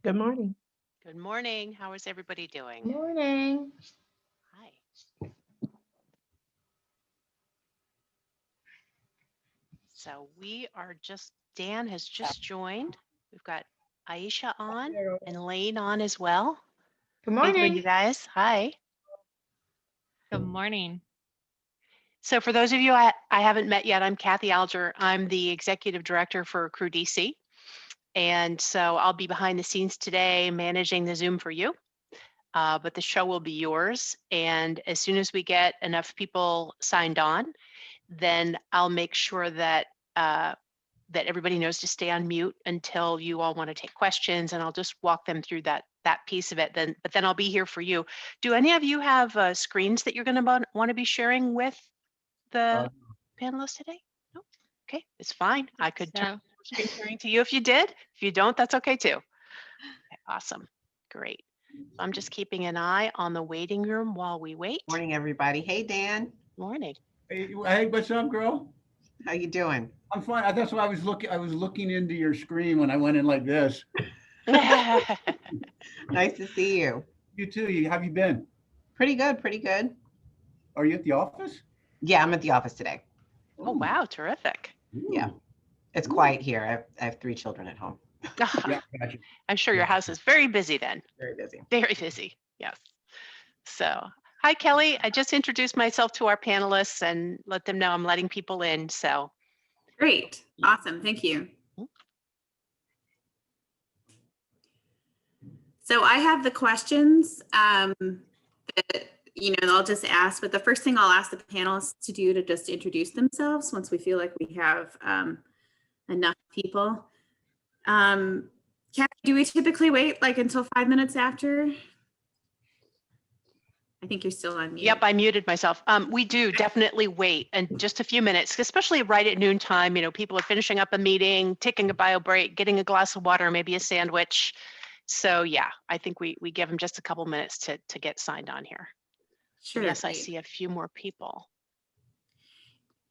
Good morning. Good morning. How is everybody doing? Morning. Hi. So we are Dan has just joined. We've got Aisha on and Lane on as well. Good How you doing, you morning. guys? Hi. Good morning. So for those of you I haven't met yet, I'm Kathy Alger. I'm the executive director for UCREW DC. And so I'll be behind the scenes today managing the Zoom for you. But the show will be yours. And as soon as we get enough people signed on, then I'll make sure that that everybody knows to stay on mute until you all want to take questions, and I'll just walk them through that piece of it. But then I'll be here for you. Do any of you have screens that you're going to want to be sharing with the panelists today? No? Okay, it's fine. I could turn So, screen sharing to you if you did. If you don't, that's okay too. Okay, awesome. Great. So I'm just keeping an eye on the waiting room while we wait. Morning, everybody. Hey, Dan. Morning. Hey, what's up, girl? How you doing? I'm fine. That's why I was looking. I was looking into your screen when I went in like this. Nice to see you. You too. Have you been? Pretty good, pretty good. Are you at the office? Yeah, I'm at the office today. Oh, wow. Terrific. Yeah. It's quiet here. I have 3 children at home. Yeah, gotcha. I'm sure your house is very busy then. Very busy. Very busy. Yes. So, hi, Kelly. I just introduced myself to our panelists and let them know I'm letting people in. So, Great. Awesome. Thank you. So I have the questions that, I'll just ask, but the first thing I'll ask the panelists to do to just introduce themselves once we feel like we have enough people. Kathy, do we typically wait like until 5 minutes after? I think you're still on mute. yep, I muted myself. We do definitely wait and just a few minutes, especially right at noontime. People are finishing up a meeting, taking a bio break, getting a glass of water, maybe a sandwich. So yeah, I think we give them just a couple minutes to get signed on here. Sure. Yes, I see a few more people.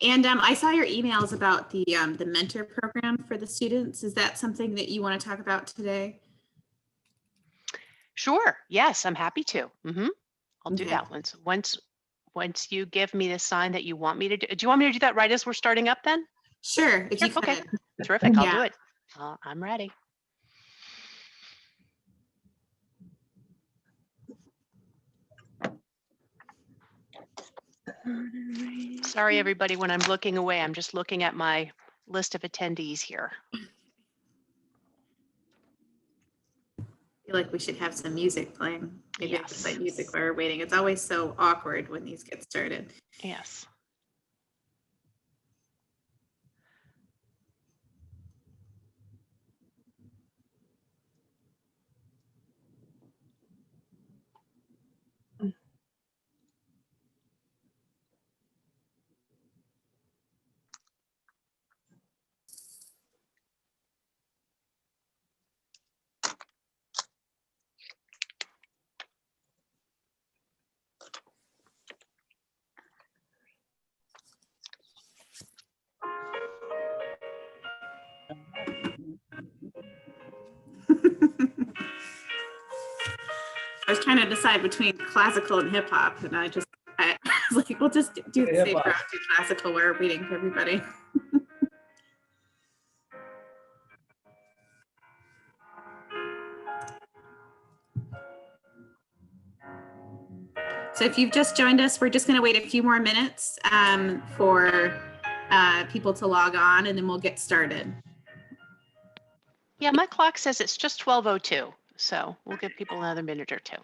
And I saw your emails about the mentor program for the students. Is that something that you want to talk about today? Sure. Yes, I'm happy to. I'll do Okay. that once you give me the sign that you want me to do. Do you want me to do that right as we're starting up then? Sure, if you could. Okay. Terrific. I'll Yeah. do it. I'm ready. Sorry, everybody, when I'm looking away, I'm just looking at my list of attendees here. I feel like we should have some music playing. Maybe I can play music while we're waiting. It's always so awkward when these get started. Yes. I was trying to decide between classical and hip hop, and I was like, we'll just do the same route, do classical. We're waiting for everybody. So if you've just joined us, we're just going to wait a few more minutes for people to log on, and then we'll get started. Yeah, my clock says it's just 12:02, so we'll give people another minute or two.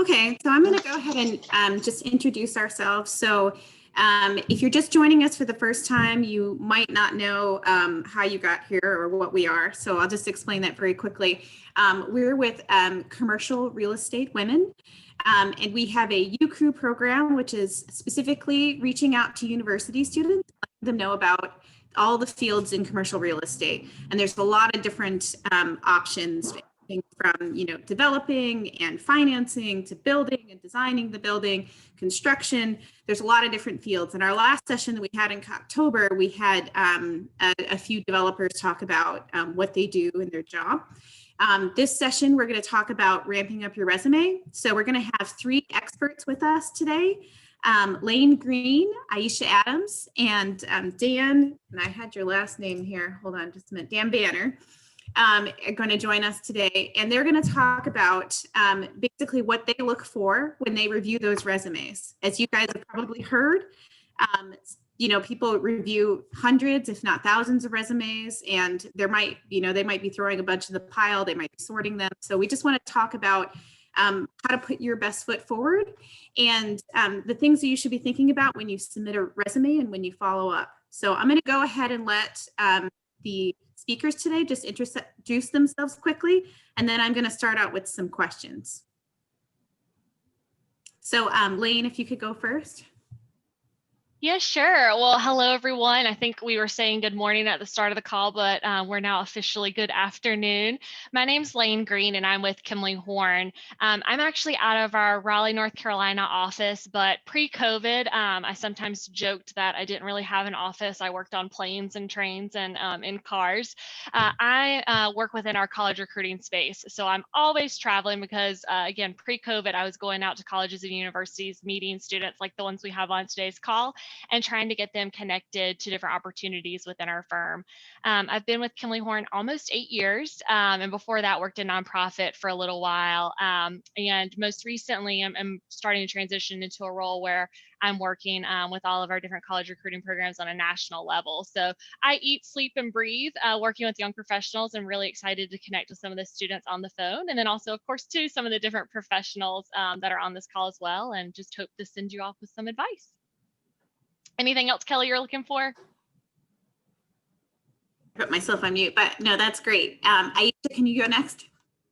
Okay, so I'm going to go ahead and just introduce ourselves. So if you're just joining us for the first time, you might not know how you got here or what we are. So I'll just explain that very quickly. We're with Commercial Real Estate Women, and we have a UCREW program, which is specifically reaching out to university students, letting them know about all the fields in commercial real estate. And there's a lot of different options, from developing and financing to building and designing the building, construction. There's a lot of different fields. In our last session that we had in October, we had a few developers talk about what they do in their job. This session, we're going to talk about ramping up your resume. So we're going to have 3 experts with us today. Lane Green, Aisha Adams, and Dan, and I had your last name here. Hold on just a minute. Dan Banner. Are going to join us today, and they're going to talk about basically what they look for when they review those resumes. As you guys have probably heard, people review hundreds, if not thousands of resumes, and they might be throwing a bunch in the pile, they might be sorting them. So we just want to talk about how to put your best foot forward and the things that you should be thinking about when you submit a resume and when you follow up. So I'm going to go ahead and let the speakers today just introduce themselves quickly, and then I'm going to start out with some questions. So Lane, if you could go first. Yeah, sure. Well, hello, everyone. I think we were saying good morning at the start of the call, but we're now officially good afternoon. My name's Lane Green, and I'm with Kimley Horn. I'm actually out of our Raleigh, North Carolina office, but pre-COVID, I sometimes joked that I didn't really have an office. I worked on planes and trains and in cars. I work within our college recruiting space, so I'm always traveling because, again, pre-COVID, I was going out to colleges and universities, meeting students like the ones we have on today's call, and trying to get them connected to different opportunities within our firm. I've been with Kimley Horn almost 8 years, and before that worked in nonprofit for a little while. And most recently, I'm starting to transition into a role where I'm working with all of our different college recruiting programs on a national level. So I eat, sleep, and breathe working with young professionals, and really excited to connect with some of the students on the phone. And then also, of course, too, some of the different professionals that are on this call as well, and just hope to send you off with some advice. Anything else, Kelly, you're looking for? Put myself on mute, but no, that's great. Aisha, can you go next?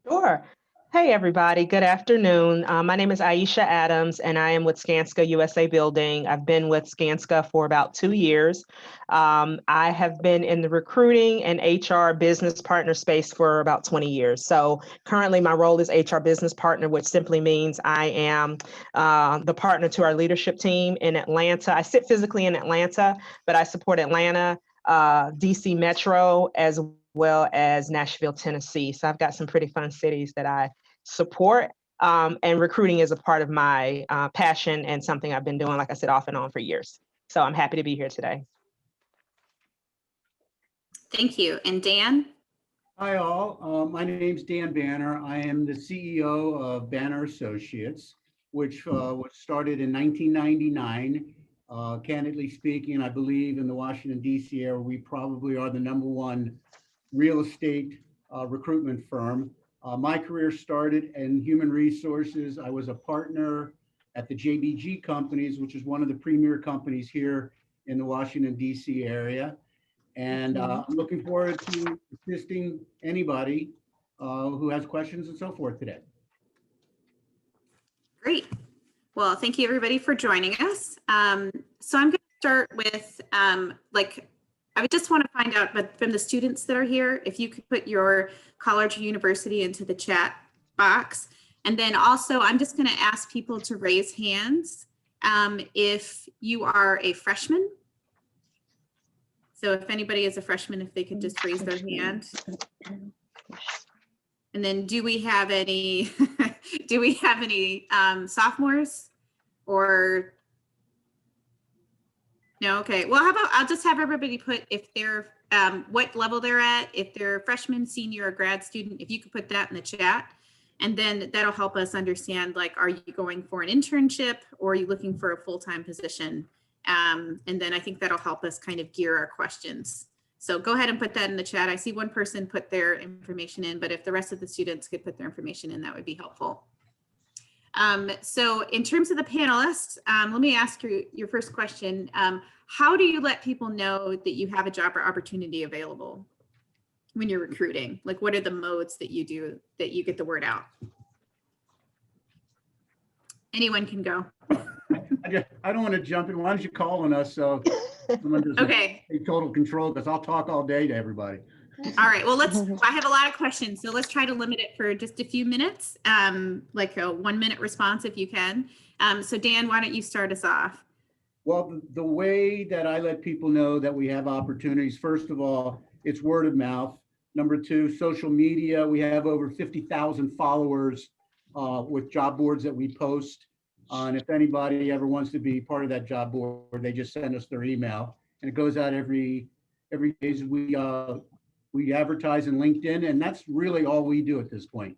Sure. Hey, everybody. Good afternoon. My name is Aisha Adams, and I am with Skanska USA Building. I've been with Skanska for about 2 years. I have been in the recruiting and HR business partner space for about 20 years. So currently my role is HR business partner, which simply means I am the partner to our leadership team in Atlanta. I sit physically in Atlanta, but I support Atlanta, DC Metro, as well as Nashville, Tennessee. So I've got some pretty fun cities that I support, and recruiting is a part of my passion and something I've been doing, like I said, off and on for years. So I'm happy to be here today. Thank you. And Dan? Hi, all. My name's Dan Banner. I am the CEO of Banner Associates, which was started in 1999. Candidly speaking, I believe in the Washington, D.C. area, we probably are the #1 real estate recruitment firm. My career started in human resources. I was a partner at the JBG companies, which is one of the premier companies here in the Washington, D.C. area. And I'm looking forward to assisting anybody who has questions and so forth today. Great. Well, thank you everybody for joining us. So I'm going to start with I would just want to find out, but from the students that are here, if you could put your college or university into the chat box. And then also, I'm just going to ask people to raise hands if you are a freshman. So if anybody is a freshman, if they could just raise their hand. And then do we have any Do we have any sophomores or? No, okay. Well, how about I'll just have everybody put if they're what level they're at, if they're freshman, senior, or grad student, if you could put that in the chat. And then that'll help us understand, like, are you going for an internship or are you looking for a full-time position? And then I think that'll help us kind of gear our questions. So go ahead and put that in the chat. I see one person put their information in, but if the rest of the students could put their information in, that would be helpful. So in terms of the panelists, let me ask you your first question. How do you let people know that you have a job or opportunity available when you're recruiting? Like, what are the modes that you do that you get the word out? Anyone can go. I don't want to jump in. Why don't you call on us so someone doesn't Okay. take total control, because I'll talk all day to everybody. All right. Well, I have a lot of questions, so let's try to limit it for just a few minutes, like a 1-minute response if you can. So Dan, why don't you start us off? Well, the way that I let people know that we have opportunities, first of all, it's word of mouth. Number 2, social media. We have over 50,000 followers with job boards that we post. And if anybody ever wants to be part of that job board, they just send us their email, and it goes out every day. We advertise in LinkedIn, and that's really all we do at this point.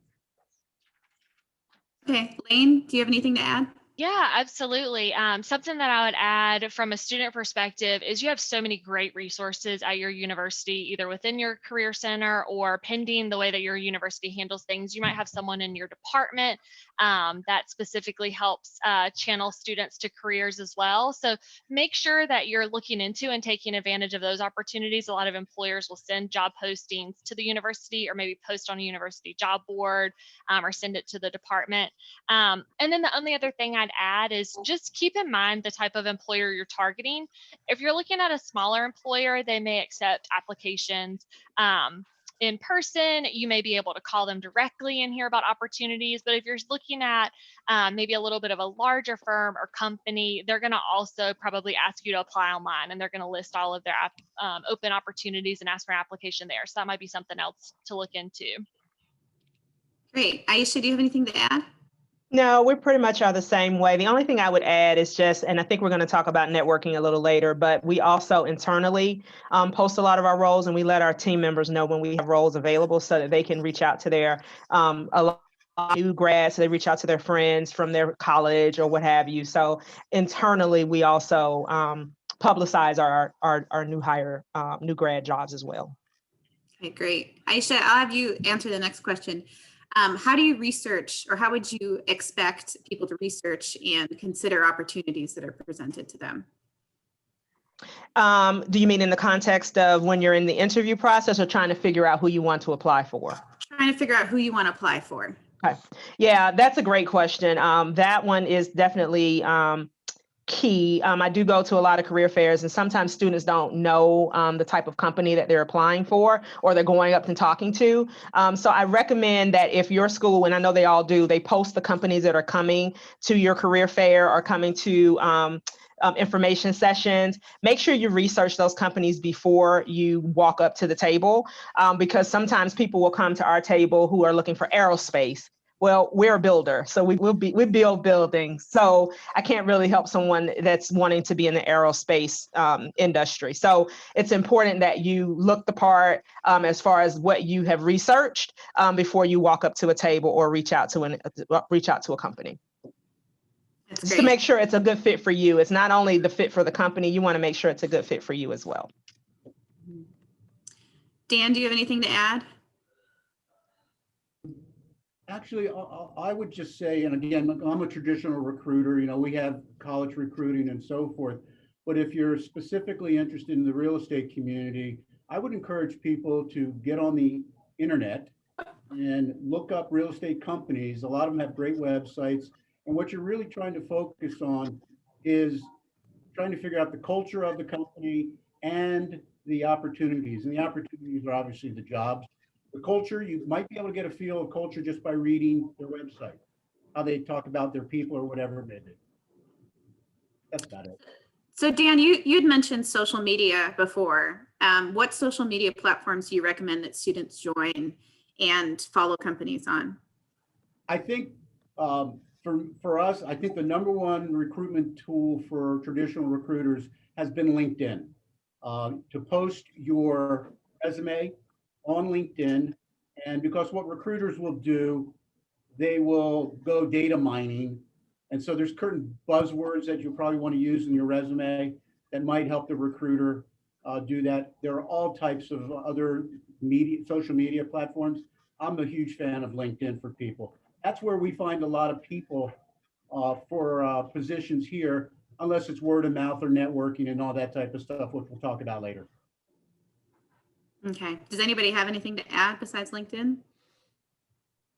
Okay, Lane, do you have anything to add? Yeah, absolutely. Something that I would add from a student perspective is you have so many great resources at your university, either within your career center or pending the way that your university handles things. You might have someone in your department that specifically helps channel students to careers as well. So make sure that you're looking into and taking advantage of those opportunities. A lot of employers will send job postings to the university, or maybe post on a university job board, or send it to the department. And then the only other thing I'd add is just keep in mind the type of employer you're targeting. If you're looking at a smaller employer, they may accept applications in person. You may be able to call them directly and hear about opportunities. But if you're looking at maybe a little bit of a larger firm or company, they're going to also probably ask you to apply online, and they're going to list all of their open opportunities and ask for an application there. So that might be something else to look into. Great. Aisha, do you have anything to add? No, we pretty much are the same way. The only thing I would add is just, and I think we're going to talk about networking a little later, but we also internally post a lot of our roles, and we let our team members know when we have roles available so that they can reach out to their a lot of new grads, so they reach out to their friends from their college or what have you. So internally, we also publicize our new hire, new grad jobs as well. Okay, great. Aisha, I'll have you answer the next question. How do you research, or how would you expect people to research and consider opportunities that are presented to them? Do you mean in the context of when you're in the interview process, or trying to figure out who you want to apply for? Trying to figure out who you want to apply for. Okay. Yeah, that's a great question. That one is definitely key. I do go to a lot of career fairs, and sometimes students don't know the type of company that they're applying for, or they're going up and talking to. So I recommend that if your school, and I know they all do, they post the companies that are coming to your career fair or coming to information sessions. Make sure you research those companies before you walk up to the table, because sometimes people will come to our table who are looking for aerospace. Well, we're a builder, so we build buildings. So I can't really help someone that's wanting to be in the aerospace industry. So it's important that you look the part as far as what you have researched before you walk up to a table or reach out to a company. That's Just great. to make sure it's a good fit for you. It's not only the fit for the company, you want to make sure it's a good fit for you as well. Dan, do you have anything to add? Actually, I would just say, and again, I'm a traditional recruiter, you know, we have college recruiting and so forth. But if you're specifically interested in the real estate community, I would encourage people to get on the internet and look up real estate companies. A lot of them have great websites. And what you're really trying to focus on is trying to figure out the culture of the company and the opportunities. And the opportunities are obviously the jobs. The culture, you might be able to get a feel of culture just by reading their website, how they talk about their people or whatever it may be. That's about it. So Dan, you'd mentioned social media before. What social media platforms do you recommend that students join and follow companies on? I think For us, I think the number one recruitment tool for traditional recruiters has been LinkedIn. To post your resume on LinkedIn, and because what recruiters will do, they will go data mining. And so there's certain buzzwords that you probably want to use in your resume that might help the recruiter do that. There are all types of other social media platforms. I'm a huge fan of LinkedIn for people. That's where we find a lot of people for positions here, unless it's word of mouth or networking and all that type of stuff, which we'll talk about later. Okay. Does anybody have anything to add besides LinkedIn?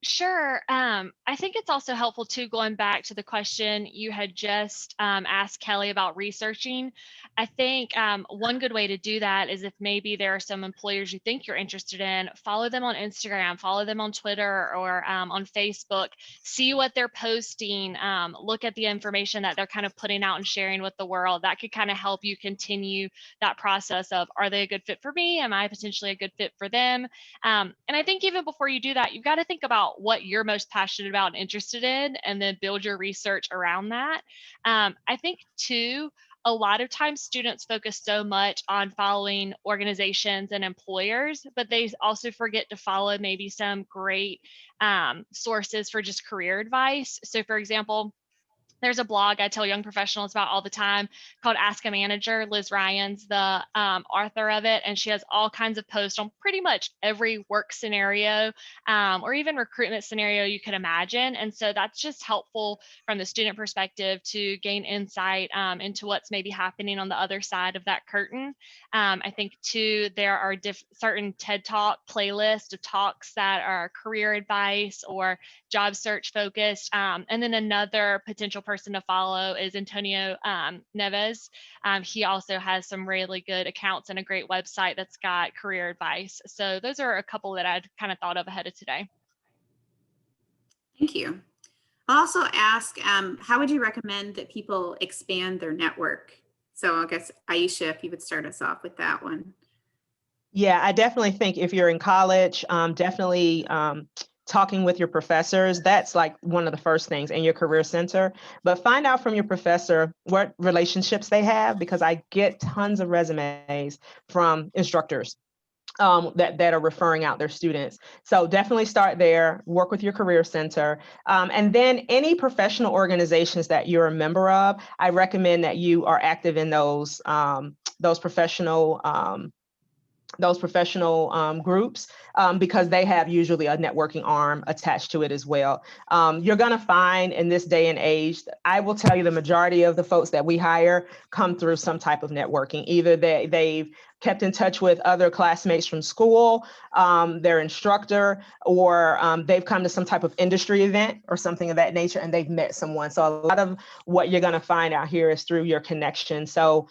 Sure. I think it's also helpful too, going back to the question you had just asked Kelly about researching. I think one good way to do that is if maybe there are some employers you think you're interested in, follow them on Instagram, follow them on Twitter or on Facebook, see what they're posting, look at the information that they're kind of putting out and sharing with the world. That could kind of help you continue that process of, are they a good fit for me? Am I potentially a good fit for them? And I think even before you do that, you've got to think about what you're most passionate about and interested in, and then build your research around that. I think too, a lot of times students focus so much on following organizations and employers, but they also forget to follow maybe some great sources for just career advice. So for example, there's a blog I tell young professionals about all the time called Ask a Manager. Liz Ryan's the author of it, and she has all kinds of posts on pretty much every work scenario or even recruitment scenario you could imagine. And so that's just helpful from the student perspective to gain insight into what's maybe happening on the other side of that curtain. I think too, there are certain TED Talk playlists of talks that are career advice or job search focused. And then another potential person to follow is Antonio Neves. He also has some really good accounts and a great website that's got career advice. So those are a couple that I'd kind of thought of ahead of today. Thank you. I'll also ask, how would you recommend that people expand their network? So I guess, Aisha, if you would start us off with that one. Yeah, I definitely think if you're in college, definitely talking with your professors, that's like one of the first things in your career center. But find out from your professor what relationships they have, because I get tons of resumes from instructors that are referring out their students. So definitely start there, work with your career center. And then any professional organizations that you're a member of, I recommend that you are active in those professional groups, because they have usually a networking arm attached to it as well. You're going to find in this day and age, I will tell you, the majority of the folks that we hire come through some type of networking. Either they've kept in touch with other classmates from school, their instructor, or they've come to some type of industry event or something of that nature, and they've met someone. So a lot of what you're going to find out here is through your connection. So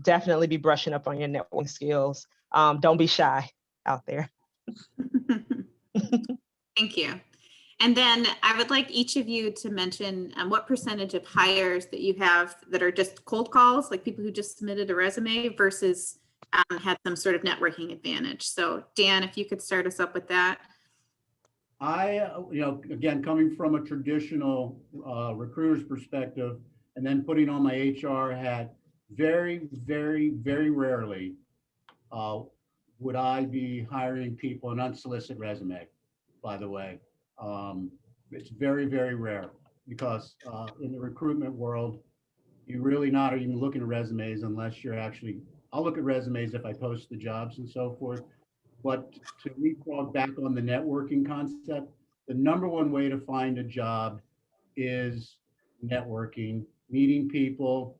definitely be brushing up on your networking skills. Don't be shy out there. Thank you. And then I would like each of you to mention what percentage of hires that you have that are just cold calls, like people who just submitted a resume, versus had some sort of networking advantage. So Dan, if you could start us up with that. Again, coming from a traditional recruiter's perspective, and then putting on my HR hat, very, very, very rarely would I be hiring people an unsolicited resume, by the way. It's very, very rare, because in the recruitment world, you're really not even looking at resumes unless you're actually, I'll look at resumes if I post the jobs and so forth. But to leapfrog back on the networking concept, the number one way to find a job is networking, meeting people.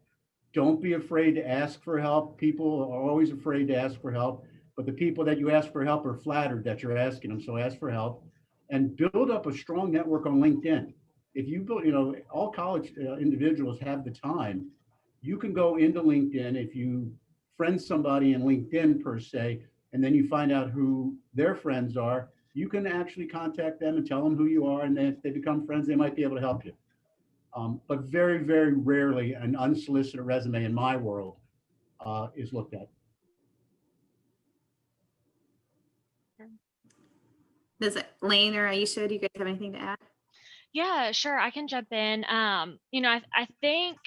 Don't be afraid to ask for help. People are always afraid to ask for help, but the people that you ask for help are flattered that you're asking them. So ask for help and build up a strong network on LinkedIn. If you build, all college individuals have the time. You can go into LinkedIn. If you friend somebody in LinkedIn per se, and then you find out who their friends are, you can actually contact them and tell them who you are. And then if they become friends, they might be able to help you. But very, very rarely an unsolicited resume in my world is looked at. Does it, Lane or Aisha, do you guys have anything to add? Yeah, sure. I can jump in. I think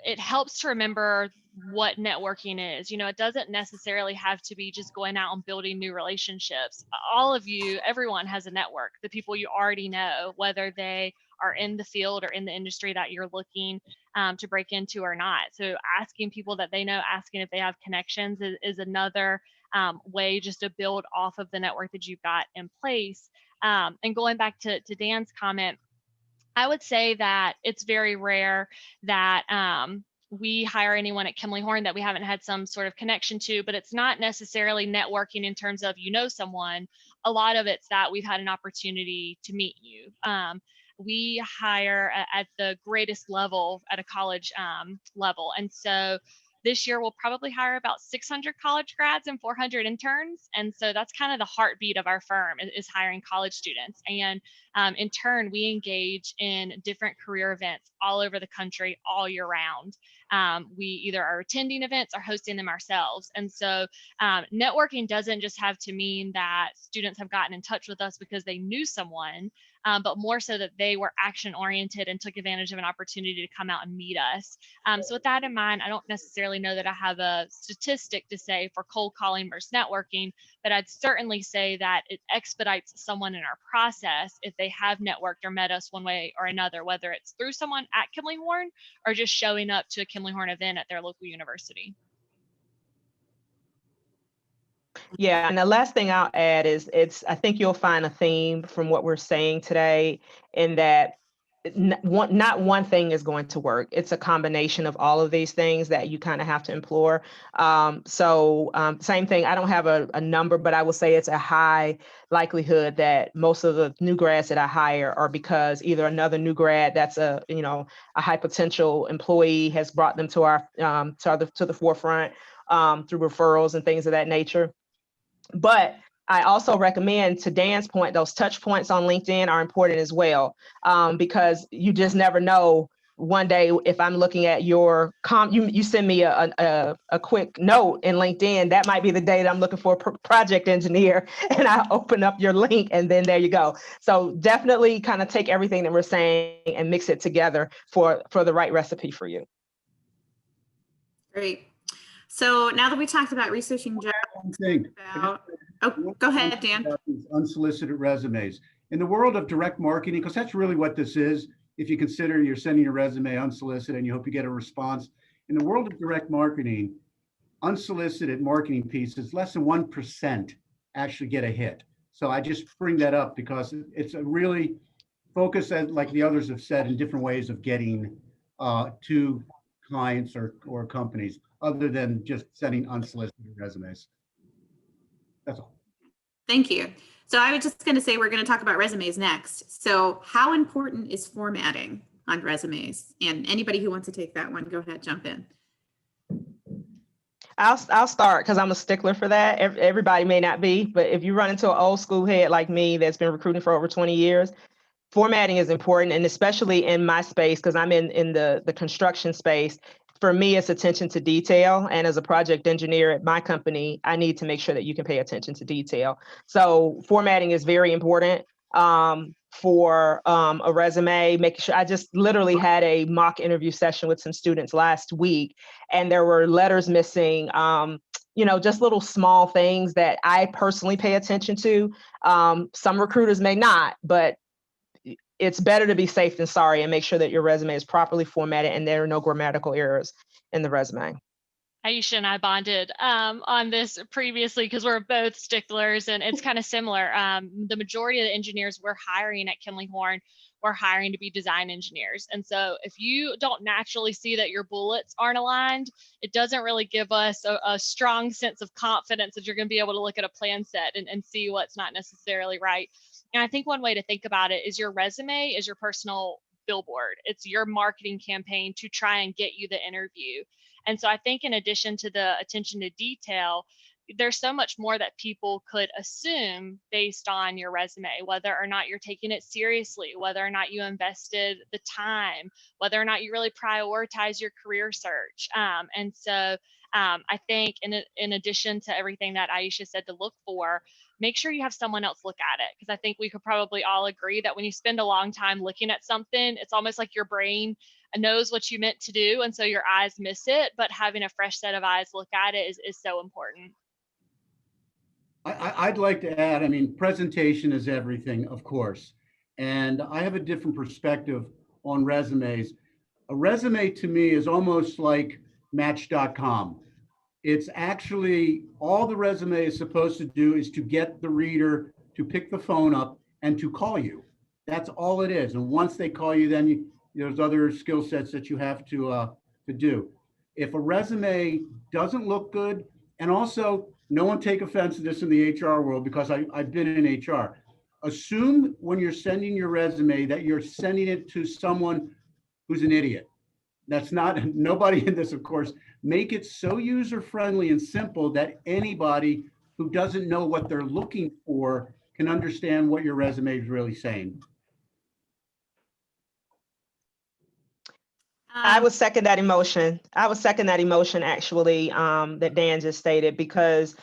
it helps to remember what networking is. It doesn't necessarily have to be just going out and building new relationships. All of you, everyone has a network, the people you already know, whether they are in the field or in the industry that you're looking to break into or not. So asking people that they know, asking if they have connections is another way just to build off of the network that you've got in place. And going back to Dan's comment, I would say that it's very rare that we hire anyone at Kimley Horn that we haven't had some sort of connection to, but it's not necessarily networking in terms of someone. A lot of it's that we've had an opportunity to meet you. We hire at the greatest level at a college level. And so this year we'll probably hire about 600 college grads and 400 interns. And so that's kind of the heartbeat of our firm is hiring college students. And in turn, we engage in different career events all over the country all year round. We either are attending events or hosting them ourselves. And so networking doesn't just have to mean that students have gotten in touch with us because they knew someone, but more so that they were action oriented and took advantage of an opportunity to come out and meet us. So with that in mind, I don't necessarily know that I have a statistic to say for cold calling versus networking, but I'd certainly say that it expedites someone in our process if they have networked or met us one way or another, whether it's through someone at Kimley Horn or just showing up to a Kimley Horn event at their local university. Yeah, and the last thing I'll add is I think you'll find a theme from what we're saying today in that not one thing is going to work. It's a combination of all of these things that you kind of have to implore. Same thing, I don't have a number, but I will say it's a high likelihood that most of the new grads that I hire are because either another new grad that's a high potential employee has brought them to our to the forefront through referrals and things of that nature. But I also recommend, to Dan's point, those touch points on LinkedIn are important as well, because you just never know. One day, if I'm looking at your you send me a quick note in LinkedIn, that might be the day that I'm looking for a project engineer, and I open up your link, and then there you go. So definitely kind of take everything that we're saying and mix it together for the right recipe for you. Great. So now that we talked about researching jobs, One thing. go ahead, Dan. Unsolicited resumes. In the world of direct marketing, because that's really what this is, if you consider you're sending a resume unsolicited and you hope you get a response. In the world of direct marketing, unsolicited marketing pieces, less than 1% actually get a hit. So I just bring that up because it's a really focus, like the others have said, in different ways of getting to clients or companies other than just sending unsolicited resumes. That's all. Thank you. So I was just going to say we're going to talk about resumes next. So how important is formatting on resumes? And anybody who wants to take that one, go ahead, jump in. I'll start because I'm a stickler for that. Everybody may not be, but if you run into an old school head like me that's been recruiting for over 20 years, formatting is important, and especially in my space, because I'm in the construction space. For me, it's attention to detail. And as a project engineer at my company, I need to make sure that you can pay attention to detail. So formatting is very important for a resume. Making sure, I just literally had a mock interview session with some students last week, and there were letters missing. Just little small things that I personally pay attention to. Some recruiters may not, but it's better to be safe than sorry and make sure that your resume is properly formatted and there are no grammatical errors in the resume. Aisha and I bonded on this previously because we're both sticklers, and it's kind of similar. The majority of the engineers we're hiring at Kimley Horn, we're hiring to be design engineers. And so if you don't naturally see that your bullets aren't aligned, it doesn't really give us a strong sense of confidence that you're going to be able to look at a plan set and see what's not necessarily right. And I think one way to think about it is your resume is your personal billboard. It's your marketing campaign to try and get you the interview. And so I think in addition to the attention to detail, there's so much more that people could assume based on your resume, whether or not you're taking it seriously, whether or not you invested the time, whether or not you really prioritize your career search. And so I think in addition to everything that Aisha said to look for, make sure you have someone else look at it. Because I think we could probably all agree that when you spend a long time looking at something, it's almost like your brain knows what you meant to do, and so your eyes miss it. But having a fresh set of eyes look at it is so important. I'd like to add, I mean, presentation is everything, of course. And I have a different perspective on resumes. A resume to me is almost like Match.com. It's actually, all the resume is supposed to do is to get the reader to pick the phone up and to call you. That's all it is. And once they call you, then there's other skill sets that you have to do. If a resume doesn't look good, and also no one take offense to this in the HR world because I've been in HR. Assume when you're sending your resume that you're sending it to someone who's an idiot. That's not, nobody in this, of course. Make it so user-friendly and simple that anybody who doesn't know what they're looking for can understand what your resume is really saying. I would second that emotion. I would second that emotion actually, that Dan just stated, because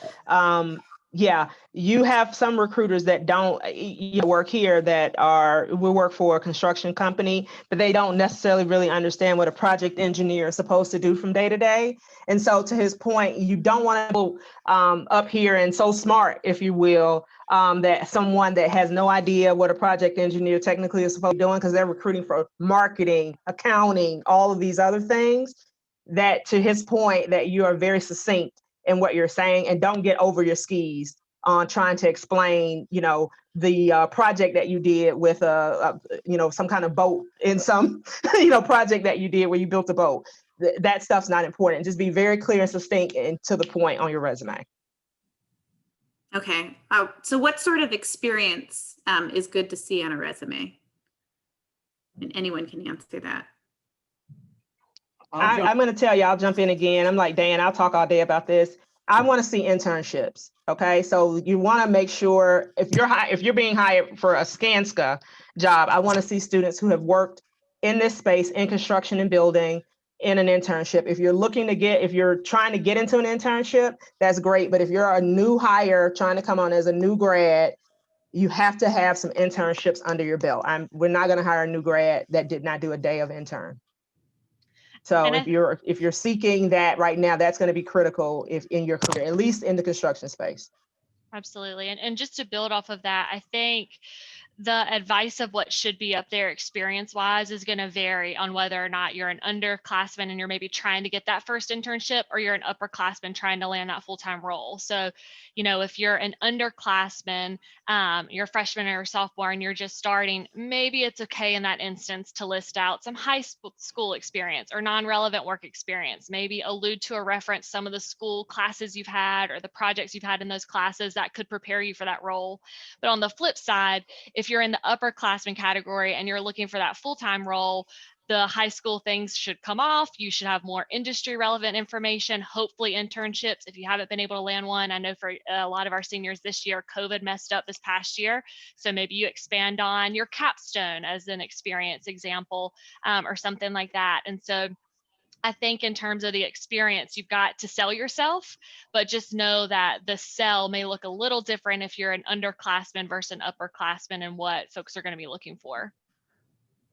yeah, you have some recruiters that don't work here that we work for a construction company, but they don't necessarily really understand what a project engineer is supposed to do from day to day. And so to his point, you don't want to go up here and so smart, if you will, that someone that has no idea what a project engineer technically is supposed to be doing, because they're recruiting for marketing, accounting, all of these other things, that to his point, that you are very succinct in what you're saying and don't get over your skis on trying to explain, the project that you did with some kind of boat in some, project that you did where you built a boat. That stuff's not important. Just be very clear and succinct and to the point on your resume. Okay. So what sort of experience is good to see on a resume? And anyone can answer that. I'm going to tell you, I'll jump in again. I'm like, Dan, I'll talk all day about this. I want to see internships. Okay. So you want to make sure if you're being hired for a Skanska job, I want to see students who have worked in this space in construction and building in an internship. If you're trying to get into an internship, that's great. But if you're a new hire trying to come on as a new grad, you have to have some internships under your belt. We're not going to hire a new grad that did not do a day of intern. So if you're seeking that right now, that's going to be critical if in your career, at least in the construction space. Absolutely. And just to build off of that, I think the advice of what should be up there experience-wise is going to vary on whether or not you're an underclassman and you're maybe trying to get that first internship, or you're an upperclassman trying to land that full-time role. So, if you're an underclassman, you're a freshman or a sophomore and you're just starting, maybe it's okay in that instance to list out some high school experience or non-relevant work experience. Maybe allude to or reference some of the school classes you've had or the projects you've had in those classes that could prepare you for that role. But on the flip side, if you're in the upperclassman category and you're looking for that full-time role, the high school things should come off. You should have more industry relevant information, hopefully internships. If you haven't been able to land one, I know for a lot of our seniors this year, COVID messed up this past year. So maybe you expand on your capstone as an experience example, or something like that. And so I think in terms of the experience, you've got to sell yourself, but just know that the sell may look a little different if you're an underclassman versus an upperclassman and what folks are going to be looking for.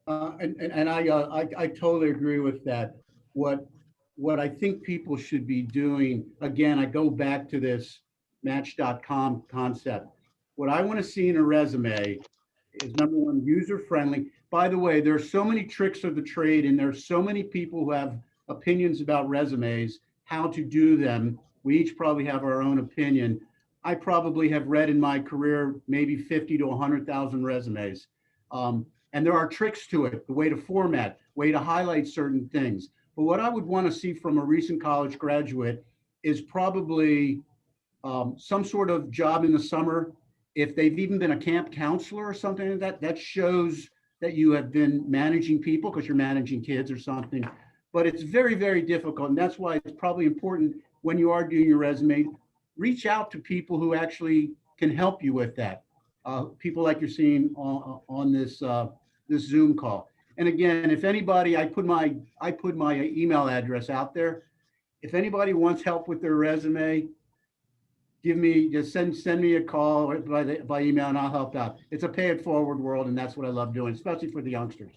I totally agree with that. What I think people should be doing, again, I go back to this Match.com concept. What I want to see in a resume is, number one, user-friendly. By the way, there are so many tricks of the trade, and there's so many people who have opinions about resumes, how to do them. We each probably have our own opinion. I probably have read in my career maybe 50 to 100,000 resumes. And there are tricks to it, the way to format, way to highlight certain things. But what I would want to see from a recent college graduate is probably some sort of job in the summer. If they've even been a camp counselor or something like that, that shows that you have been managing people because you're managing kids or something. But it's very, very difficult. And that's why it's probably important when you are doing your resume, reach out to people who actually can help you with that. People like you're seeing on this this Zoom call. And again, if anybody, I put my email address out there. If anybody wants help with their resume, just send me a call or by email and I'll help out. It's a pay it forward world, and that's what I love doing, especially for the youngsters,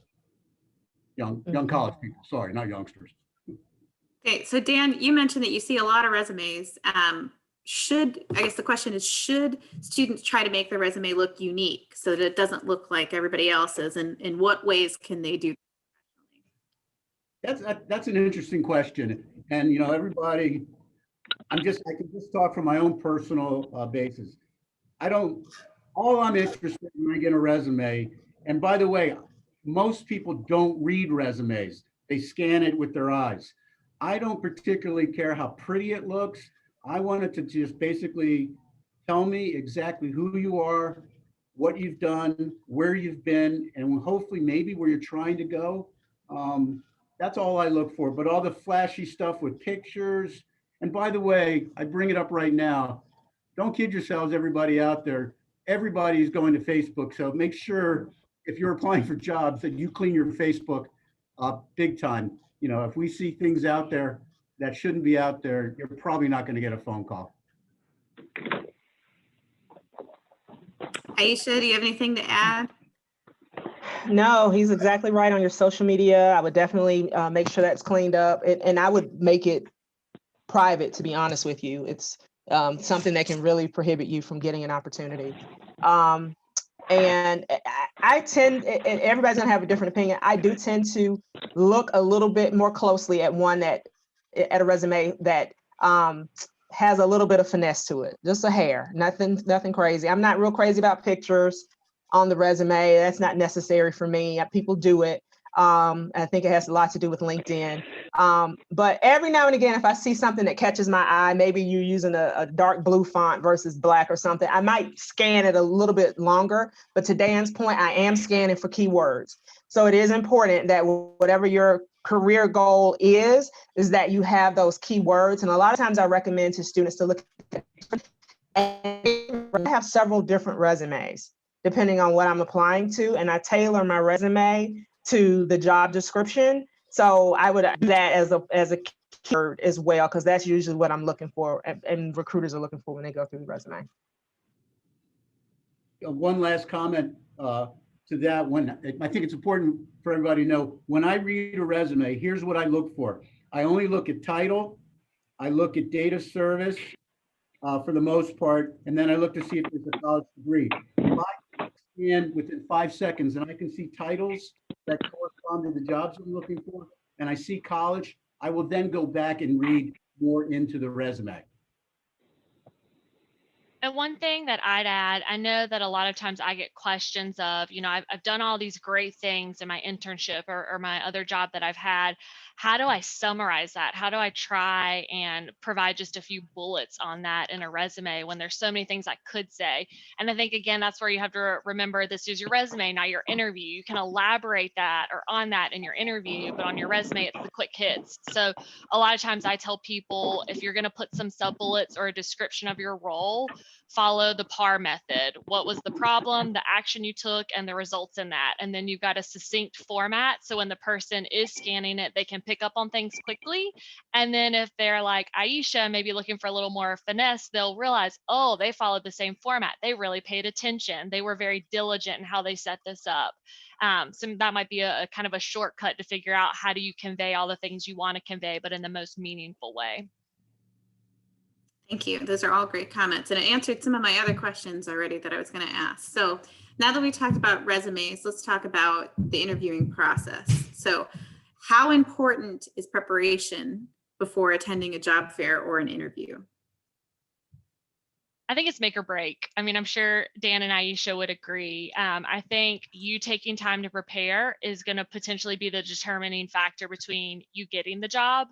young college people. Sorry, not youngsters. Okay, so Dan, you mentioned that you see a lot of resumes. I guess the question is, should students try to make their resume look unique so that it doesn't look like everybody else's? And in what ways can they do? That's an interesting question. And, everybody, I can just talk from my own personal basis. All I'm interested in when I get a resume, and by the way, most people don't read resumes. They scan it with their eyes. I don't particularly care how pretty it looks. I want it to just basically tell me exactly who you are, what you've done, where you've been, and hopefully maybe where you're trying to go. That's all I look for. But all the flashy stuff with pictures, and by the way, I bring it up right now. Don't kid yourselves, everybody out there. Everybody is going to Facebook. So make sure if you're applying for jobs that you clean your Facebook big time. If we see things out there that shouldn't be out there, you're probably not going to get a phone call. Aisha, do you have anything to add? No, he's exactly right on your social media. I would definitely make sure that's cleaned up, and I would make it private, to be honest with you. It's something that can really prohibit you from getting an opportunity. And I tend, and everybody's gonna have a different opinion. I do tend to look a little bit more closely at at a resume that has a little bit of finesse to it, just a hair, nothing crazy. I'm not real crazy about pictures on the resume. That's not necessary for me. People do it. I think it has a lot to do with LinkedIn. But every now and again, if I see something that catches my eye, maybe you're using a dark blue font versus black or something, I might scan it a little bit longer. But to Dan's point, I am scanning for keywords. So it is important that whatever your career goal is that you have those keywords. And a lot of times I recommend to students to look at, and I have several different resumes depending on what I'm applying to. And I tailor my resume to the job description. So I would do that as a keyword as well, because that's usually what I'm looking for and recruiters are looking for when they go through the resume. One last comment to that one. I think it's important for everybody to know, when I read a resume, here's what I look for. I only look at title, I look at date of service for the most part, and then I look to see if there's a college degree. If I scan within 5 seconds and I can see titles that correspond to the jobs I'm looking for, and I see college, I will then go back and read more into the resume. And one thing that I'd add, I know that a lot of times I get questions of, I've done all these great things in my internship or my other job that I've had. How do I summarize that? How do I try and provide just a few bullets on that in a resume when there's so many things I could say? And I think, again, that's where you have to remember this is your resume, not your interview. You can elaborate that or on that in your interview, but on your resume, it's the quick hits. So a lot of times I tell people, if you're going to put some sub bullets or a description of your role, follow the PAR method. What was the problem, the action you took, and the results in that? And then you've got a succinct format. So when the person is scanning it, they can pick up on things quickly. And then if they're like Aisha, maybe looking for a little more finesse, they'll realize, oh, they followed the same format. They really paid attention. They were very diligent in how they set this up. So that might be a kind of a shortcut to figure out how do you convey all the things you want to convey, but in the most meaningful way. Thank you. Those are all great comments. And it answered some of my other questions already that I was going to ask. So now that we talked about resumes, let's talk about the interviewing process. So how important is preparation before attending a job fair or an interview? I think it's make or break. I mean, I'm sure Dan and Aisha would agree. I think you taking time to prepare is going to potentially be the determining factor between you getting the job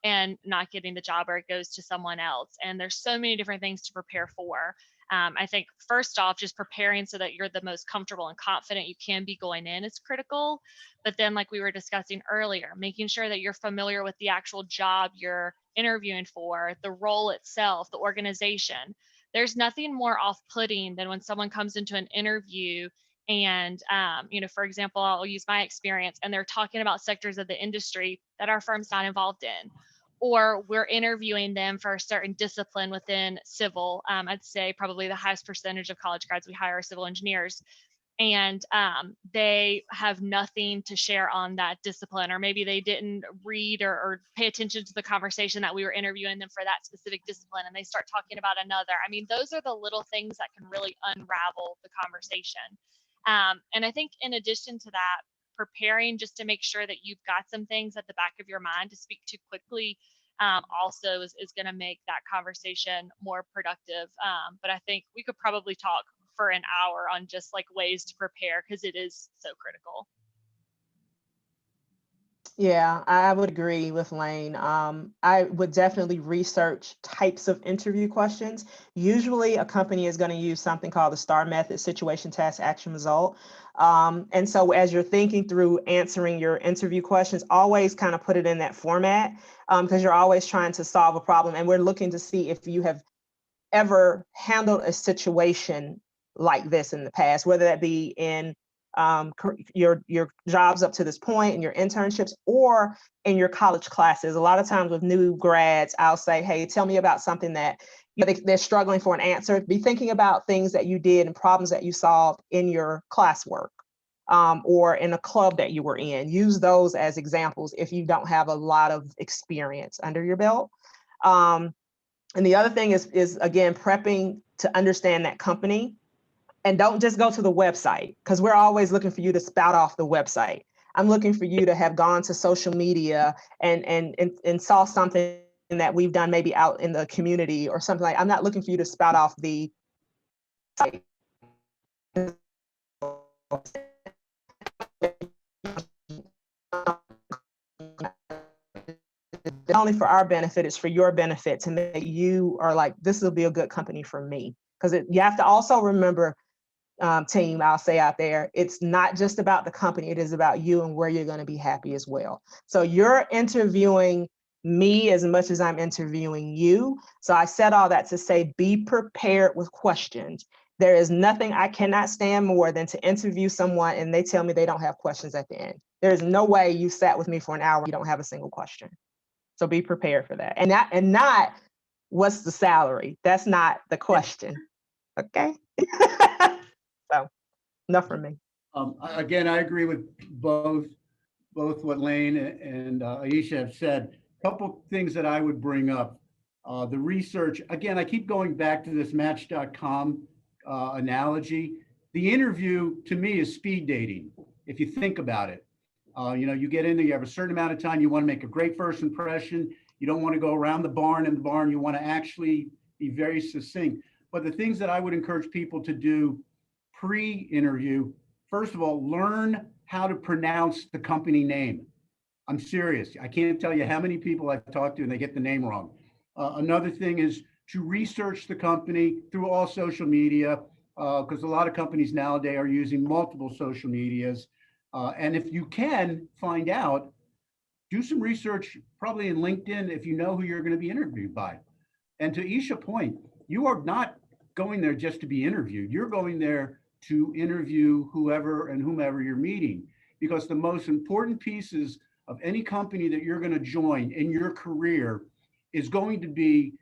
and not getting the job, or it goes to someone else. And there's so many different things to prepare for. I think first off, just preparing so that you're the most comfortable and confident you can be going in is critical. But then, like we were discussing earlier, making sure that you're familiar with the actual job you're interviewing for, the role itself, the organization. There's nothing more off-putting than when someone comes into an interview and, for example, I'll use my experience, and they're talking about sectors of the industry that our firm's not involved in. or we're interviewing them for a certain discipline within civil. I'd say probably the highest percentage of college grads we hire are civil engineers. And they have nothing to share on that discipline, or maybe they didn't read or pay attention to the conversation that we were interviewing them for that specific discipline, and they start talking about another. I mean, those are the little things that can really unravel the conversation. And I think in addition to that, preparing just to make sure that you've got some things at the back of your mind to speak to quickly also is going to make that conversation more productive. But I think we could probably talk for an hour on just like ways to prepare, because it is so critical. Yeah, I would agree with Lane. I would definitely research types of interview questions. Usually a company is going to use something called the STAR method: situation, task, action, result. And so as you're thinking through answering your interview questions, always kind of put it in that format, because you're always trying to solve a problem. And we're looking to see if you have ever handled a situation like this in the past, whether that be in your jobs up to this point, in your internships, or in your college classes. A lot of times with new grads, I'll say, hey, tell me about something that they're struggling for an answer. Be thinking about things that you did and problems that you solved in your classwork, or in a club that you were in. Use those as examples if you don't have a lot of experience under your belt. And the other thing is again, prepping to understand that company. And don't just go to the website, because we're always looking for you to spout off the website. I'm looking for you to have gone to social media and saw something that we've done maybe out in the community or something like. I'm not looking for you to spout off the site. Not only for our benefit, it's for your benefit, to make you are like, this will be a good company for me. Because you have to also remember, team, I'll say out there, it's not just about the company, it is about you and where you're going to be happy as well. So you're interviewing me as much as I'm interviewing you. So I said all that to say, be prepared with questions. There is nothing I cannot stand more than to interview someone and they tell me they don't have questions at the end. There's no way you sat with me for an hour, you don't have a single question. So be prepared for that. And not what's the salary? That's not the question. Okay. So enough from me. Again, I agree with both what Lane and Aisha have said. A couple things that I would bring up. The research, again, I keep going back to this Match.com analogy. The interview to me is speed dating, if you think about it. You get in there, you have a certain amount of time, you want to make a great first impression. You don't want to go around the barn and the barn, you want to actually be very succinct. But the things that I would encourage people to do pre-interview, first of all, learn how to pronounce the company name. I'm serious. I can't tell you how many people I've talked to and they get the name wrong. Another thing is to research the company through all social media, because a lot of companies nowadays are using multiple social medias. And if you can find out, do some research, probably in LinkedIn, if you know who you're going to be interviewed by. And to Isha's point, you are not going there just to be interviewed. You're going there to interview whoever and whomever you're meeting, because the most important pieces of any company that you're going to join in your career is going to be,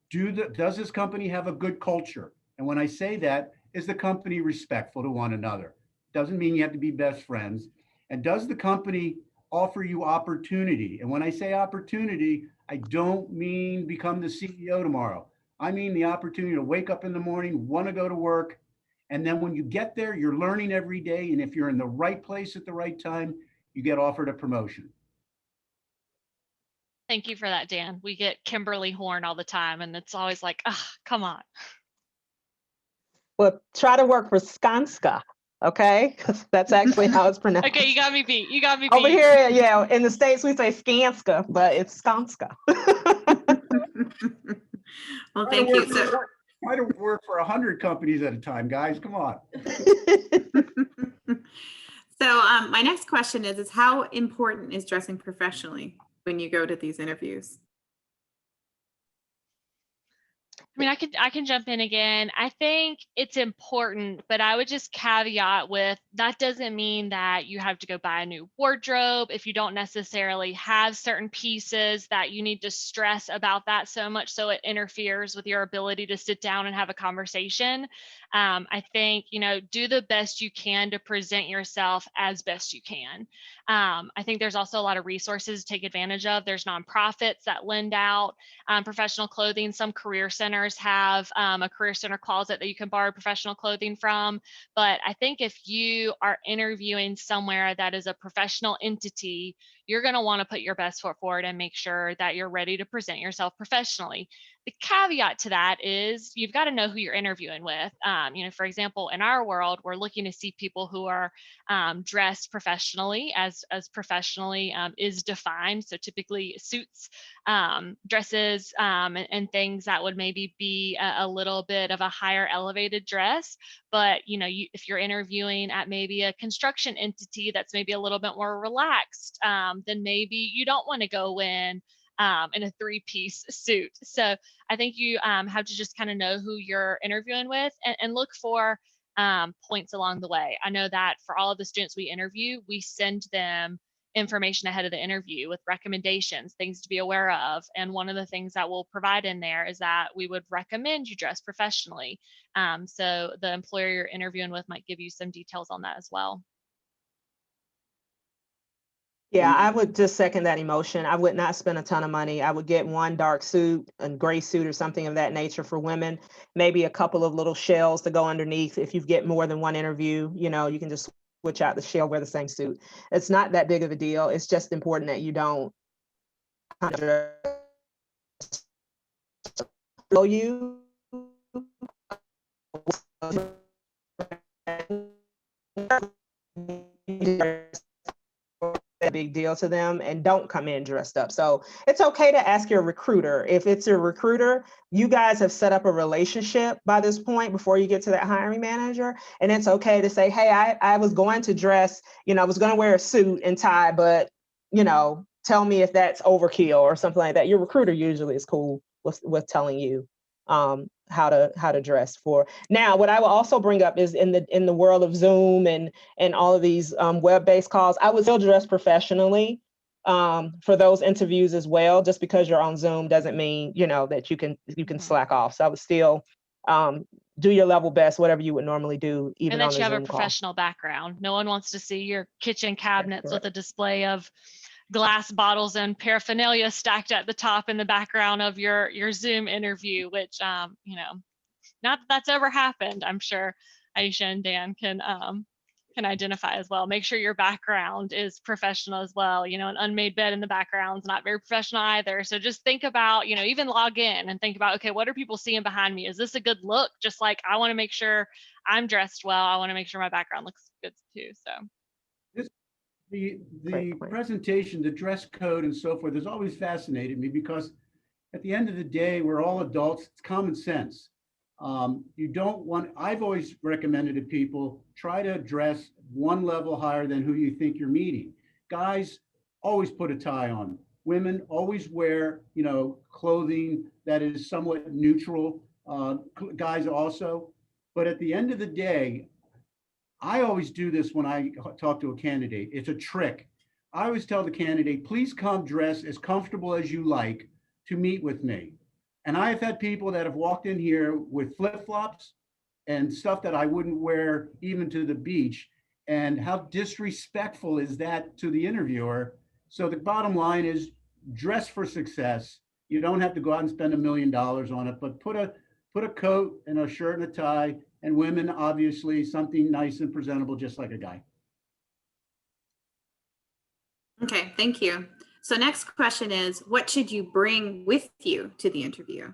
does this company have a good culture? And when I say that, is the company respectful to one another? Doesn't mean you have to be best friends. And does the company offer you opportunity? And when I say opportunity, I don't mean become the CEO tomorrow. I mean the opportunity to wake up in the morning, want to go to work. And then when you get there, you're learning every day. And if you're in the right place at the right time, you get offered a promotion. Thank you for that, Dan. We get Kimberly Horn all the time, and it's always like, ah, come on. Well, try to work for Skanska, okay? That's actually how it's pronounced. Okay, you got me beat. You got me beat. Over here, yeah, in the States, we say Skanska, but it's Skanska. Well, thank you. Try to work for 100 companies at a time, guys. Come on. So my next question is how important is dressing professionally when you go to these interviews? I mean, I can jump in again. I think it's important, but I would just caveat with that doesn't mean that you have to go buy a new wardrobe if you don't necessarily have certain pieces that you need to stress about that so much so it interferes with your ability to sit down and have a conversation. I think, do the best you can to present yourself as best you can. I think there's also a lot of resources to take advantage of. There's nonprofits that lend out professional clothing. Some career centers have a career center closet that you can borrow professional clothing from. But I think if you are interviewing somewhere that is a professional entity, you're going to want to put your best foot forward and make sure that you're ready to present yourself professionally. The caveat to that is you've got to know who you're interviewing with. For example, in our world, we're looking to see people who are dressed professionally, as professionally is defined. So typically suits, dresses, and things that would maybe be a little bit of a higher elevated dress. But if you're interviewing at maybe a construction entity that's maybe a little bit more relaxed, then maybe you don't want to go in a 3-piece suit. So I think you have to just kind of know who you're interviewing with and look for points along the way. I know that for all of the students we interview, we send them information ahead of the interview with recommendations, things to be aware of. And one of the things that we'll provide in there is that we would recommend you dress professionally. So the employer you're interviewing with might give you some details on that as well. Yeah, I would just second that emotion. I would not spend a ton of money. I would get one dark suit, a gray suit or something of that nature for women, maybe a couple of little shells to go underneath. If you get more than one interview, you can just switch out the shell, wear the same suit. It's not that big of a deal. It's just important that you don't you a big deal to them and don't come in dressed up. So it's okay to ask your recruiter. If it's your recruiter, you guys have set up a relationship by this point before you get to that hiring manager. And it's okay to say, hey, I was going to dress, I was going to wear a suit and tie, but, tell me if that's overkill or something like that. Your recruiter usually is cool with telling you how to dress for. Now, what I will also bring up is in the world of Zoom and all of these web-based calls, I would still dress professionally for those interviews as well. Just because you're on Zoom doesn't mean that you can slack off. So I would still do your level best, whatever you would normally do, even on the Zoom call. And that you have a professional background. No one wants to see your kitchen cabinets with a display of glass bottles and paraphernalia stacked at the top in the background of your Zoom interview, which not that that's ever happened. I'm sure Aisha and Dan can identify as well. Make sure your background is professional as well. An unmade bed in the background is not very professional either. So just think about, even log in and think about, okay, what are people seeing behind me? Is this a good look? Just like I want to make sure I'm dressed well. I want to make sure my background looks good too. So the presentation, the dress code and so forth has always fascinated me because at the end of the day, we're all adults. It's common sense. I've always recommended to people, try to dress one level higher than who you think you're meeting. Guys always put a tie on. Women always wear, clothing that is somewhat neutral. Guys also. But at the end of the day, I always do this when I talk to a candidate. It's a trick. I always tell the candidate, please come dress as comfortable as you like to meet with me. And I've had people that have walked in here with flip-flops and stuff that I wouldn't wear even to the beach. And how disrespectful is that to the interviewer? So the bottom line is dress for success. You don't have to go out and spend $1 million on it, but put a coat and a shirt and a tie. And women, obviously, something nice and presentable, just like a guy. Okay, thank you. So next question is, what should you bring with you to the interview?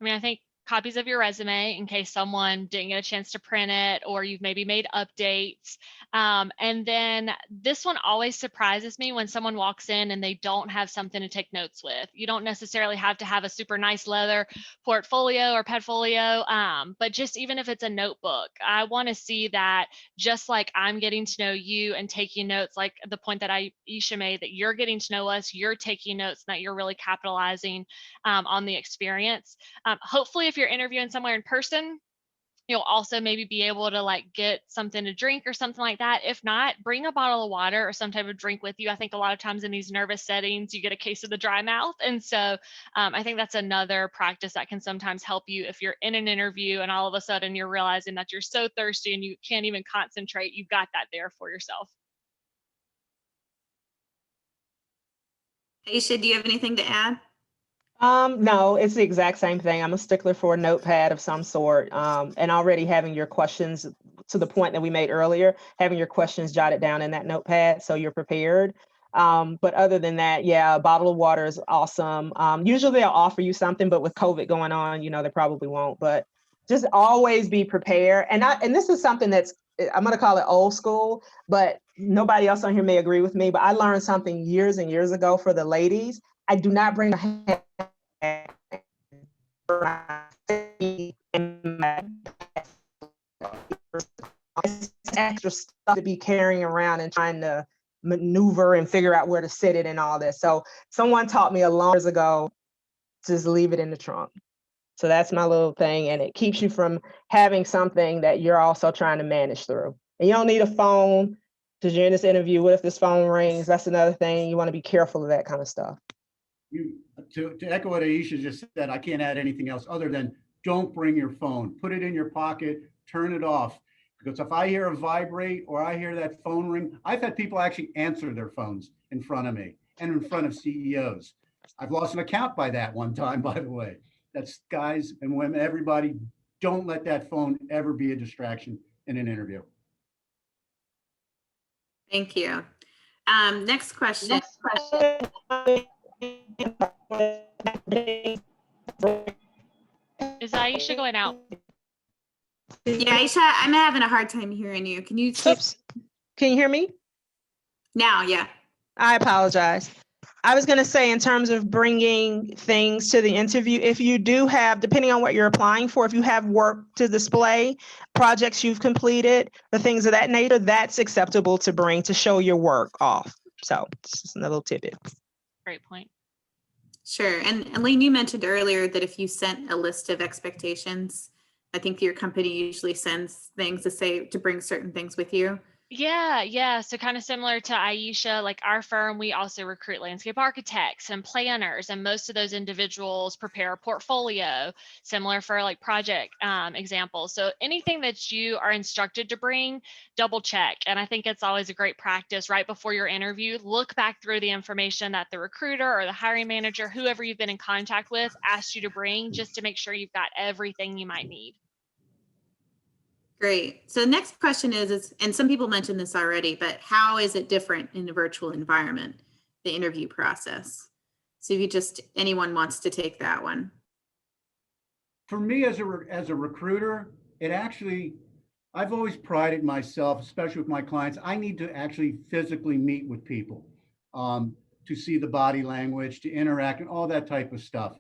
I mean, I think copies of your resume in case someone didn't get a chance to print it or you've maybe made updates. And then this one always surprises me when someone walks in and they don't have something to take notes with. You don't necessarily have to have a super nice leather portfolio or petfolio, but just even if it's a notebook, I want to see that just like I'm getting to know you and taking notes, like the point that Aisha made, that you're getting to know us, you're taking notes, and that you're really capitalizing on the experience. Hopefully, if you're interviewing somewhere in person, you'll also maybe be able to like get something to drink or something like that. If not, bring a bottle of water or some type of drink with you. I think a lot of times in these nervous settings, you get a case of the dry mouth. And so I think that's another practice that can sometimes help you if you're in an interview and all of a sudden you're realizing that you're so thirsty and you can't even concentrate. You've got that there for yourself. Aisha, do you have anything to add? No, it's the exact same thing. I'm a stickler for a notepad of some sort. And already having your questions, to the point that we made earlier, having your questions jotted down in that notepad so you're prepared. But other than that, yeah, a bottle of water is awesome. Usually they'll offer you something, but with COVID going on, they probably won't. But just always be prepared. And this is something that's, I'm going to call it old school, but nobody else on here may agree with me. But I learned something years and years ago for the ladies. I do not bring a extra stuff to be carrying around and trying to maneuver and figure out where to sit it and all this. So someone taught me a long years ago, just leave it in the trunk. So that's my little thing, and it keeps you from having something that you're also trying to manage through. And you don't need a phone because you're in this interview. What if this phone rings? That's another thing. You want to be careful of that kind of stuff. To echo what Aisha just said, I can't add anything else other than don't bring your phone. Put it in your pocket, turn it off. Because if I hear a vibrate or I hear that phone ring, I've had people actually answer their phones in front of me and in front of CEOs. I've lost an account by that one time, by the way. That's guys and women, everybody, don't let that phone ever be a distraction in an interview. Thank you. Next question. Is Aisha going out? Yeah, Aisha, I'm having a hard time hearing you. Can you say Can you hear me? now? Yeah. I apologize. I was going to say, in terms of bringing things to the interview, if you do have, depending on what you're applying for, if you have work to display, projects you've completed, or things of that nature, that's acceptable to bring to show your work off. So it's just another little tidbit. Great point. Sure. And Lane, you mentioned earlier that if you sent a list of expectations, I think your company usually sends things to bring certain things with you. Yeah. So kind of similar to Aisha, like our firm, we also recruit landscape architects and planners, and most of those individuals prepare a portfolio, similar for like project examples. So anything that you are instructed to bring, double check. And I think it's always a great practice right before your interview, look back through the information that the recruiter or the hiring manager, whoever you've been in contact with, asked you to bring, just to make sure you've got everything you might need. Great. So the next question is, and some people mentioned this already, but how is it different in a virtual environment, the interview process? So if you anyone wants to take that one. For me as a recruiter, I've always prided myself, especially with my clients, I need to actually physically meet with people to see the body language, to interact and all that type of stuff.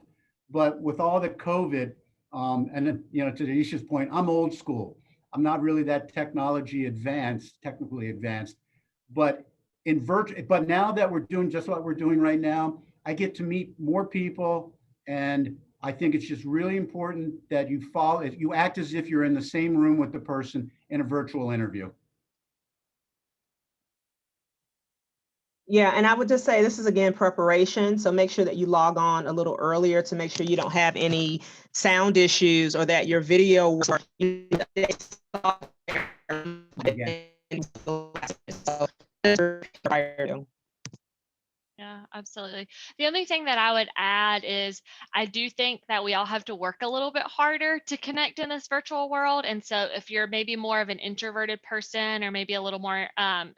But with all the COVID, and then, to Aisha's point, I'm old school. I'm not really that technically advanced, but but now that we're doing just what we're doing right now, I get to meet more people, and I think it's just really important that you act as if you're in the same room with the person in a virtual interview. Yeah, and I would just say this is, again, preparation. So make sure that you log on a little earlier to make sure you don't have any sound issues or that your video Yeah, absolutely. The only thing that I would add is I do think that we all have to work a little bit harder to connect in this virtual world. And so if you're maybe more of an introverted person or maybe a little more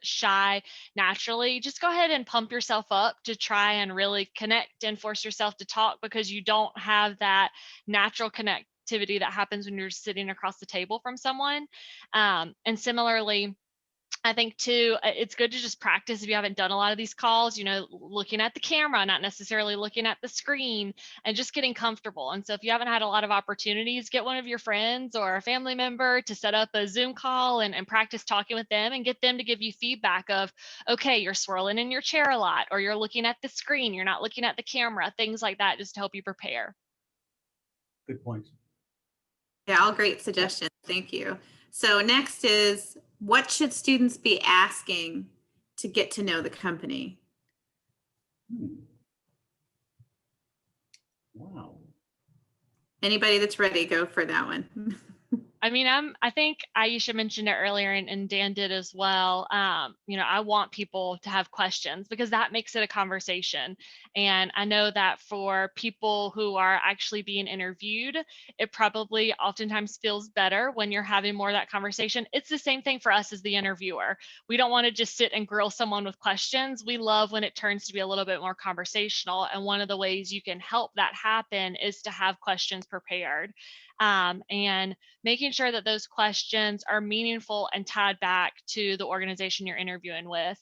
shy naturally, just go ahead and pump yourself up to try and really connect and force yourself to talk, because you don't have that natural activity that happens when you're sitting across the table from someone. And similarly, I think too, it's good to just practice if you haven't done a lot of these calls, looking at the camera, not necessarily looking at the screen, and just getting comfortable. And so if you haven't had a lot of opportunities, get one of your friends or a family member to set up a Zoom call and practice talking with them and get them to give you feedback of, okay, you're swirling in your chair a lot, or you're looking at the screen, you're not looking at the camera, things like that, just to help you prepare. Good points. Yeah, all great suggestions. Thank you. So next is, what should students be asking to get to know the company? Wow. Anybody that's ready, go for that one. I mean, I think Aisha mentioned it earlier and Dan did as well. I want people to have questions because that makes it a conversation. And I know that for people who are actually being interviewed, it probably oftentimes feels better when you're having more of that conversation. It's the same thing for us as the interviewer. We don't want to just sit and grill someone with questions. We love when it turns to be a little bit more conversational. And one of the ways you can help that happen is to have questions prepared. And making sure that those questions are meaningful and tied back to the organization you're interviewing with,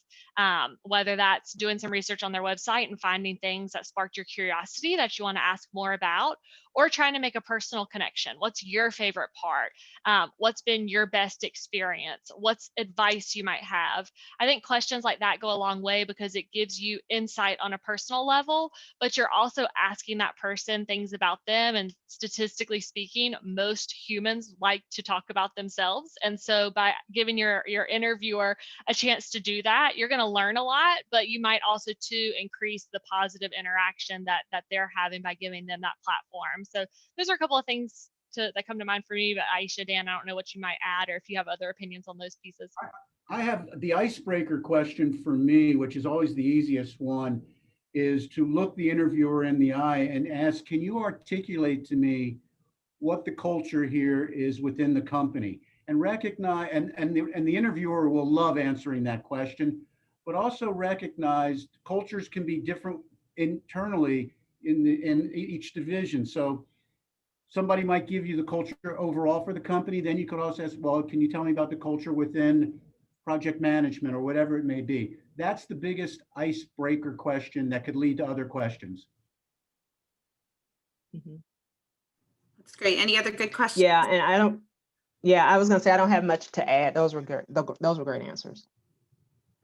whether that's doing some research on their website and finding things that sparked your curiosity that you want to ask more about, or trying to make a personal connection. What's your favorite part? What's been your best experience? What's advice you might have? I think questions like that go a long way because it gives you insight on a personal level, but you're also asking that person things about them. And statistically speaking, most humans like to talk about themselves. And so by giving your interviewer a chance to do that, you're going to learn a lot, but you might also too increase the positive interaction that they're having by giving them that platform. So those are a couple of things that come to mind for me, but Aisha, Dan, I don't know what you might add or if you have other opinions on those pieces. I have the icebreaker question for me, which is always the easiest one, is to look the interviewer in the eye and ask, can you articulate to me what the culture here is within the company? And recognize, and the interviewer will love answering that question, but also recognize cultures can be different internally in each division. So somebody might give you the culture overall for the company. Then you could also ask, well, can you tell me about the culture within project management or whatever it may be? That's the biggest icebreaker question that could lead to other questions. Mm-hmm. That's great. Any other good questions? Yeah, and I was going to say, I don't have much to add. Those were good. Those were great answers.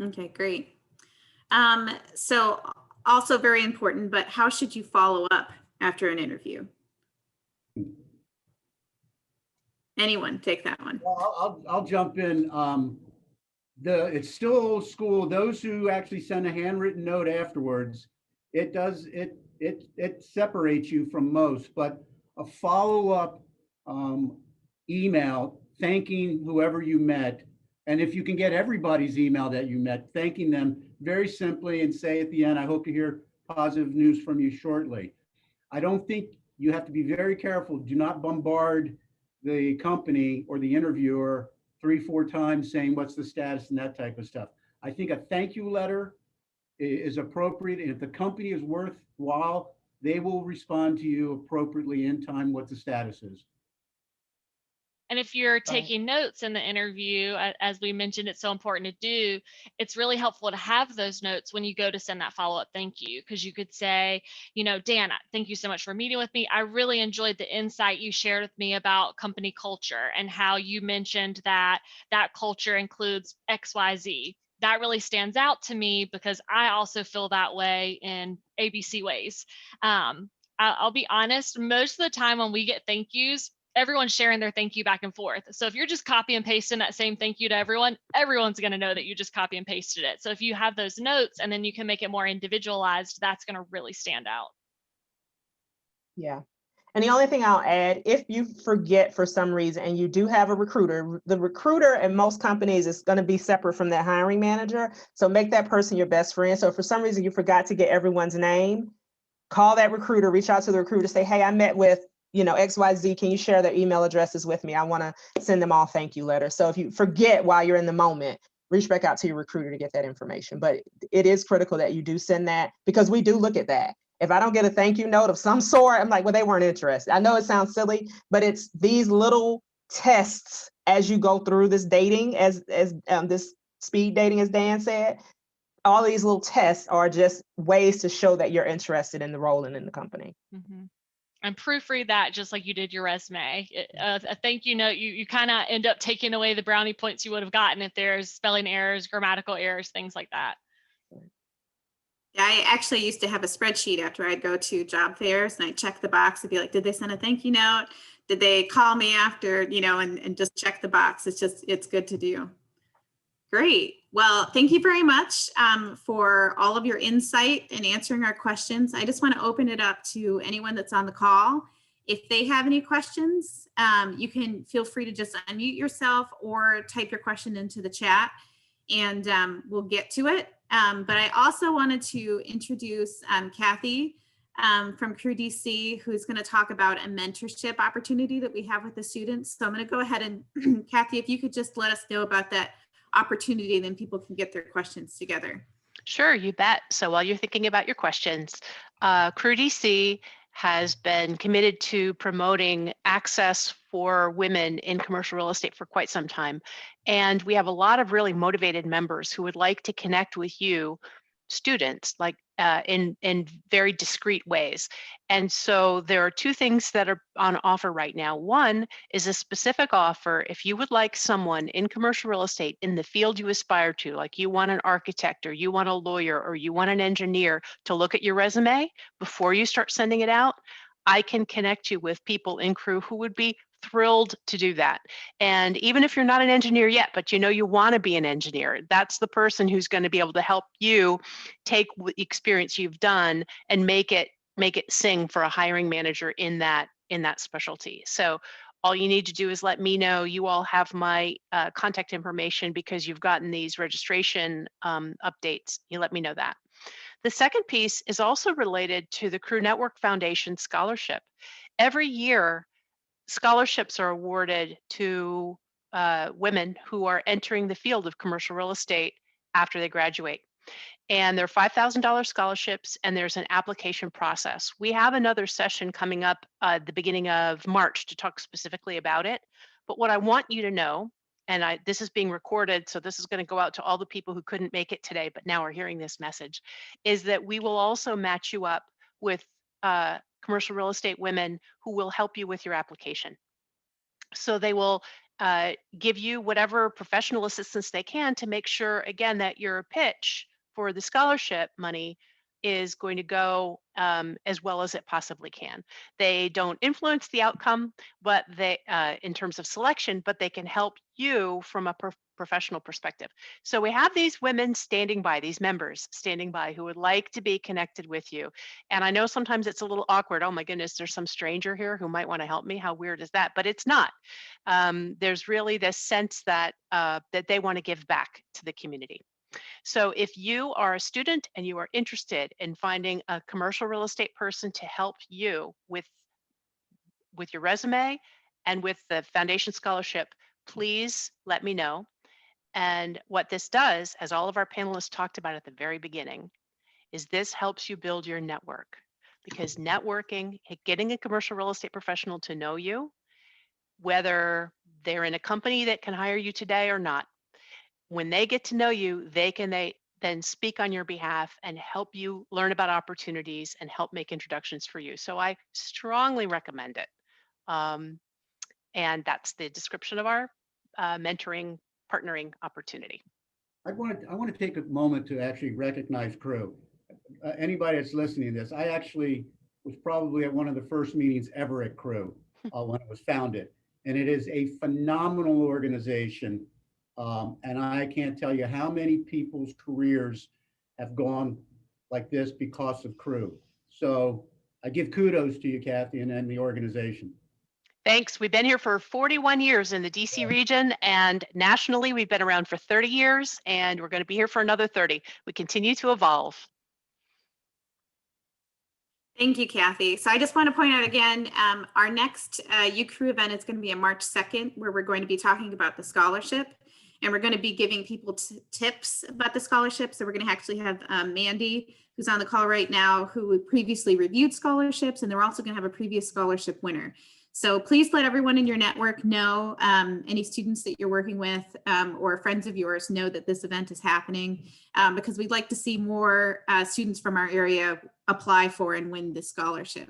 Okay, great. So also very important, but how should you follow up after an interview? Anyone take that one? Well, I'll jump in. It's still old school. Those who actually send a handwritten note afterwards, it separates you from most, but a follow-up email thanking whoever you met. And if you can get everybody's email that you met, thanking them very simply and say at the end, I hope to hear positive news from you shortly. I don't think you have to be very careful. Do not bombard the company or the interviewer 3-4 times saying what's the status and that type of stuff. I think a thank you letter is appropriate. And if the company is worthwhile, they will respond to you appropriately in time what the status is. And if you're taking notes in the interview, as we mentioned, it's so important to do, it's really helpful to have those notes when you go to send that follow-up thank you, because you could say, Dan, thank you so much for meeting with me. I really enjoyed the insight you shared with me about company culture and how you mentioned that culture includes XYZ. That really stands out to me because I also feel that way in ABC ways. I'll be honest, most of the time when we get thank yous, everyone's sharing their thank you back and forth. So if you're just copy and pasting that same thank you to everyone's going to know that you just copy and pasted it. So if you have those notes and then you can make it more individualized, that's going to really stand out. Yeah. And the only thing I'll add, if you forget for some reason and you do have a recruiter, the recruiter in most companies is going to be separate from that hiring manager. So make that person your best friend. So if for some reason you forgot to get everyone's name, call that recruiter, reach out to the recruiter, say, hey, I met with XYZ, can you share their email addresses with me? I want to send them all thank you letters. So if you forget while you're in the moment, reach back out to your recruiter to get that information. But it is critical that you do send that because we do look at that. If I don't get a thank you note of some sort, I'm like, well, they weren't interested. I know it sounds silly, but it's these little tests as you go through this dating, as this speed dating, as Dan said. All these little tests are just ways to show that you're interested in the role and in the company. Mm-hmm. And proofread that just like you did your resume. A thank you note, you kind of end up taking away the brownie points you would have gotten if there's spelling errors, grammatical errors, things like that. Yeah, I actually used to have a spreadsheet after I'd go to job fairs and I'd check the box and be like, did they send a thank you note? Did they call me after, and just check the box. It's good to do. Great. Well, thank you very much for all of your insight and answering our questions. I just want to open it up to anyone that's on the call. If they have any questions, you can feel free to just unmute yourself or type your question into the chat and we'll get to it. But I also wanted to introduce Kathy from CREW DC, who's going to talk about a mentorship opportunity that we have with the students. So I'm going to go ahead and Kathy, if you could just let us know about that opportunity, then people can get their questions together. Sure, you bet. So while you're thinking about your questions, CREW DC has been committed to promoting access for women in commercial real estate for quite some time. And we have a lot of really motivated members who would like to connect with you, students, like in very discrete ways. And so there are two things that are on offer right now. One is a specific offer if you would like someone in commercial real estate in the field you aspire to, like you want an architect or you want a lawyer or you want an engineer to look at your resume before you start sending it out. I can connect you with people in CREW who would be thrilled to do that. And even if you're not an engineer yet, but you want to be an engineer, that's the person who's going to be able to help you take the experience you've done and make it sing for a hiring manager in that specialty. So all you need to do is let me know. You all have my contact information because you've gotten these registration updates. You let me know that. The second piece is also related to the CREW Network Foundation Scholarship. Every year, scholarships are awarded to women who are entering the field of commercial real estate after they graduate. And they're $5,000 scholarships, and there's an application process. We have another session coming up at the beginning of March to talk specifically about it. But what I want you to know, and this is being recorded, so this is going to go out to all the people who couldn't make it today, but now are hearing this message, is that we will also match you up with commercial real estate women who will help you with your application. So they will give you whatever professional assistance they can to make sure, again, that your pitch for the scholarship money is going to go as well as it possibly can. They don't influence the outcome, but they, in terms of selection, but they can help you from a professional perspective. So we have these women standing by, these members standing by who would like to be connected with you. And I know sometimes it's a little awkward. Oh my goodness, there's some stranger here who might want to help me. How weird is that? But it's not. There's really this sense that that they want to give back to the community. So if you are a student and you are interested in finding a commercial real estate person to help you with your resume and with the foundation scholarship, please let me know. And what this does, as all of our panelists talked about at the very beginning, is this helps you build your network. Because networking, getting a commercial real estate professional to know you, whether they're in a company that can hire you today or not, when they get to know you, they then speak on your behalf and help you learn about opportunities and help make introductions for you. So I strongly recommend it. And that's the description of our mentoring, partnering opportunity. I want to take a moment to actually recognize CREW. Anybody that's listening to this, I actually was probably at one of the first meetings ever at CREW when it was founded. And it is a phenomenal organization. And I can't tell you how many people's careers have gone like this because of CREW. So I give kudos to you, Kathy, and the organization. Thanks. We've been here for 41 years in the DC region, and nationally we've been around for 30 years, and we're going to be here for another 30. We continue to evolve. Thank you, Kathy. So I just want to point out again, our next UCREW event is going to be on March 2nd, where we're going to be talking about the scholarship. And we're going to be giving people tips about the scholarship. So we're going to actually have Mandy, who's on the call right now, who previously reviewed scholarships, and they're also going to have a previous scholarship winner. So please let everyone in your network know, any students that you're working with or friends of yours know that this event is happening, because we'd like to see more students from our area apply for and win this scholarship.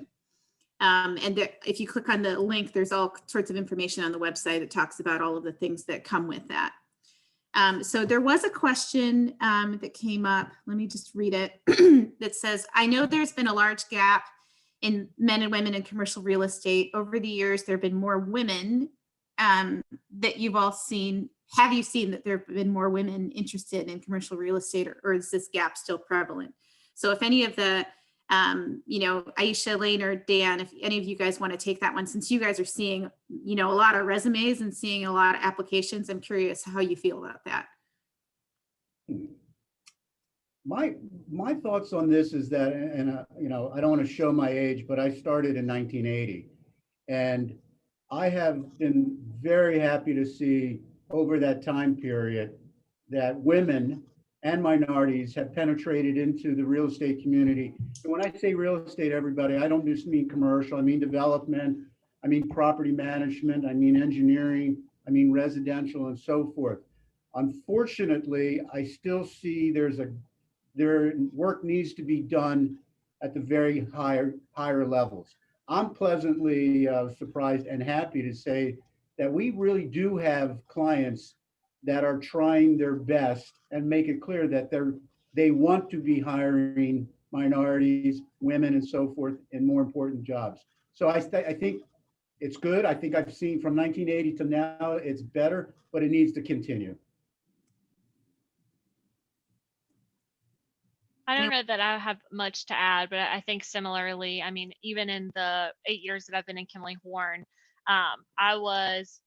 If you click on the link, there's all sorts of information on the website that talks about all of the things that come with that. So there was a question that came up. Let me just read it. That says, I know there's been a large gap in men and women in commercial real estate. Over the years, there have been more women that you've all seen. Have you seen that there have been more women interested in commercial real estate, or is this gap still prevalent? So if any of the, Aisha, Lane, or Dan, if any of you guys want to take that one, since you guys are seeing, a lot of resumes and seeing a lot of applications, I'm curious how you feel about that. My thoughts on this is that, and I don't want to show my age, but I started in 1980, and I have been very happy to see over that time period that women and minorities have penetrated into the real estate community. And when I say real estate, everybody, I don't just mean commercial, I mean development, I mean property management, I mean engineering, I mean residential, and so forth. Unfortunately, I still see their work needs to be done at the very higher levels. I'm pleasantly surprised and happy to say that we really do have clients that are trying their best and make it clear that they want to be hiring minorities, women, and so forth in more important jobs. So I think it's good. I think I've seen from 1980 to now, it's better, but it needs to continue. I don't know that I have much to add, but I think similarly, I mean, even in the 8 years that I've been in Kimley Horn, I was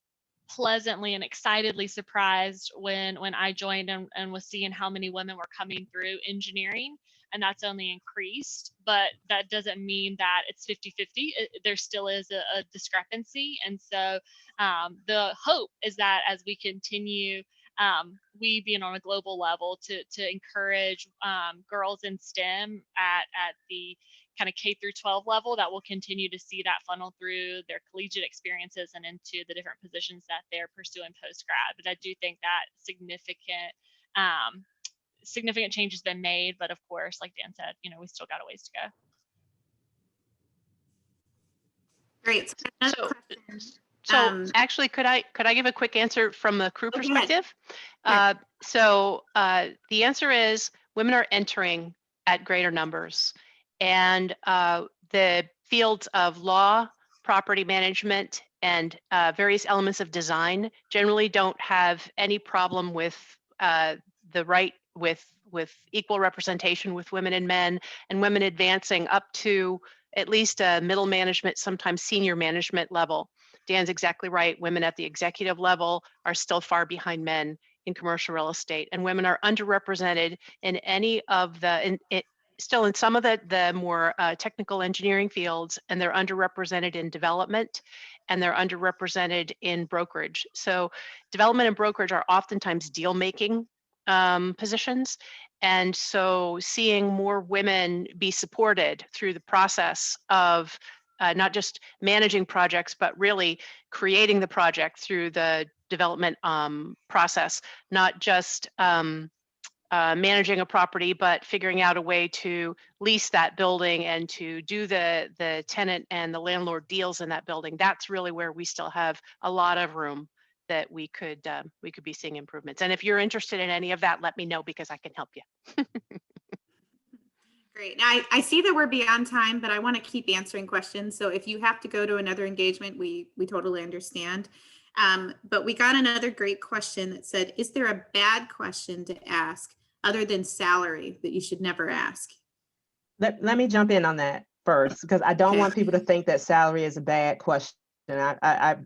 pleasantly and excitedly surprised when I joined and was seeing how many women were coming through engineering, and that's only increased, but that doesn't mean that it's 50-50. There still is a discrepancy. And so the hope is that as we continue, we being on a global level to encourage girls in STEM at the kind of K through 12 level, that will continue to see that funnel through their collegiate experiences and into the different positions that they're pursuing post-grad. But I do think that significant change has been made. But of course, like Dan said, we still got a ways to go. Great. So actually, could I give a quick answer from the CREW perspective? Sure. The answer is women are entering at greater numbers, and the fields of law, property management, and various elements of design generally don't have any problem with with equal representation with women and men, and women advancing up to at least a middle management, sometimes senior management level. Dan's exactly right. Women at the executive level are still far behind men in commercial real estate, and women are underrepresented in any of still in some of the more technical engineering fields, and they're underrepresented in development, and they're underrepresented in brokerage. So development and brokerage are oftentimes deal-making positions. And so seeing more women be supported through the process of not just managing projects, but really creating the project through the development process, not just managing a property, but figuring out a way to lease that building and to do the tenant and the landlord deals in that building. That's really where we still have a lot of room that we could be seeing improvements. And if you're interested in any of that, let me know, because I can help you. Great. Now, I see that we're beyond time, but I want to keep answering questions. So if you have to go to another engagement, we totally understand. But we got another great question that said, is there a bad question to ask other than salary that you should never ask? Let me jump in on that first, because I don't want people to think that salary is a bad question. I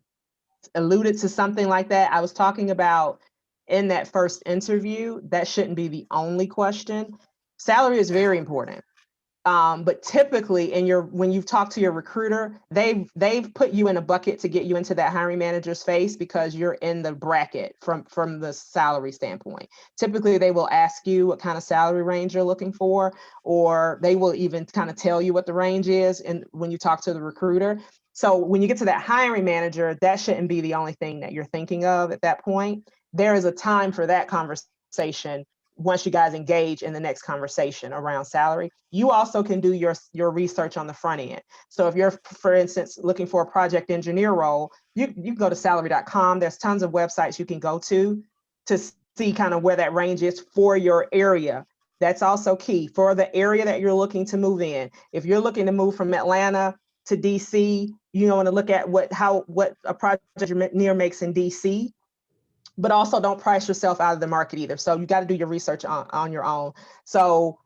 alluded to something like that. I was talking about in that first interview, that shouldn't be the only question. Salary is very important. But typically when you've talked to your recruiter, they've put you in a bucket to get you into that hiring manager's face because you're in the bracket from the salary standpoint. Typically, they will ask you what kind of salary range you're looking for, or they will even kind of tell you what the range is and when you talk to the recruiter. So when you get to that hiring manager, that shouldn't be the only thing that you're thinking of at that point. There is a time for that conversation once you guys engage in the next conversation around salary. You also can do your research on the front end. So if you're, for instance, looking for a project engineer role, you can go to salary.com. There's tons of websites you can go to see kind of where that range is for your area. That's also key for the area that you're looking to move in. If you're looking to move from Atlanta to DC, you want to look at what a project engineer makes in DC, but also don't price yourself out of the market either. So you got to do your research on your own. So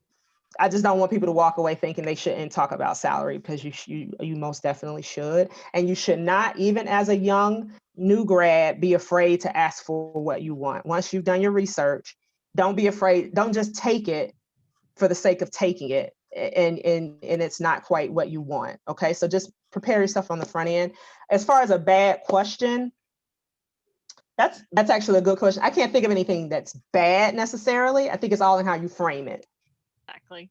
I just don't want people to walk away thinking they shouldn't talk about salary, because you most definitely should. And you should not, even as a young new grad, be afraid to ask for what you want. Once you've done your research, don't be afraid. Don't just take it for the sake of taking it and it's not quite what you want. Okay, so just prepare yourself on the front end. As far as a bad question, that's actually a good question. I can't think of anything that's bad necessarily. I think it's all in how you frame it. Exactly.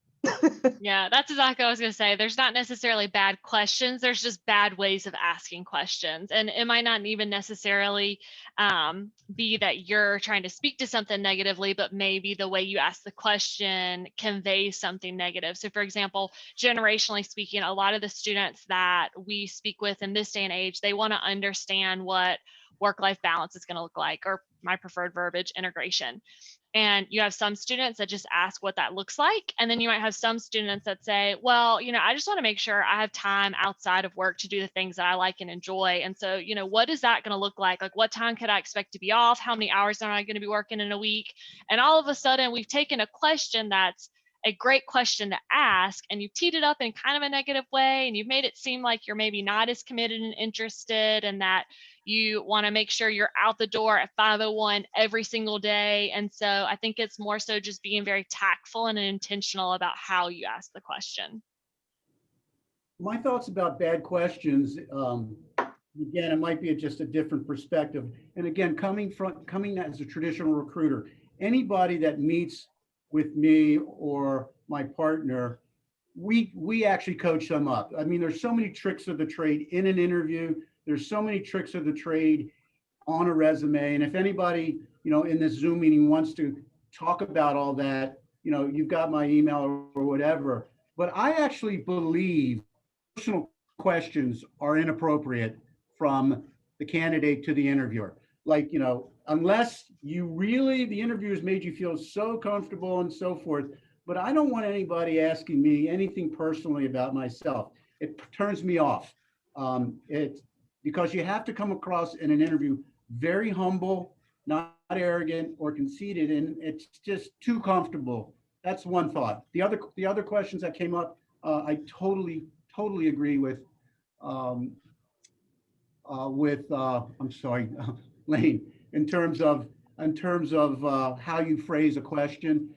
Yeah, that's exactly what I was going to say. There's not necessarily bad questions. There's just bad ways of asking questions. And it might not even necessarily be that you're trying to speak to something negatively, but maybe the way you ask the question conveys something negative. So for example, generationally speaking, a lot of the students that we speak with in this day and age, they want to understand what work-life balance is going to look like, or my preferred verbiage, integration. And you have some students that just ask what that looks like. And then you might have some students that say, well, I just want to make sure I have time outside of work to do the things that I like and enjoy. And so, what is that going to look like? Like, what time could I expect to be off? How many hours am I going to be working in a week? And all of a sudden, we've taken a question that's a great question to ask, and you've teed it up in kind of a negative way, and you've made it seem like you're maybe not as committed and interested, and that you want to make sure you're out the door at 5:01 every single day. And so I think it's more so just being very tactful and intentional about how you ask the question. My thoughts about bad questions, again, it might be just a different perspective. And again, coming as a traditional recruiter, anybody that meets with me or my partner, we actually coach them up. I mean, there's so many tricks of the trade in an interview. There's so many tricks of the trade on a resume. And if anybody, in this Zoom meeting wants to talk about all that, you've got my email or whatever. But I actually believe personal questions are inappropriate from the candidate to the interviewer. Like, unless the interview has made you feel so comfortable and so forth. But I don't want anybody asking me anything personally about myself. It turns me off. It's because you have to come across in an interview very humble, not arrogant or conceited, and it's just too comfortable. That's one thought. The other questions that came up, I totally agree with. I'm sorry, Lane. In terms of how you phrase a question,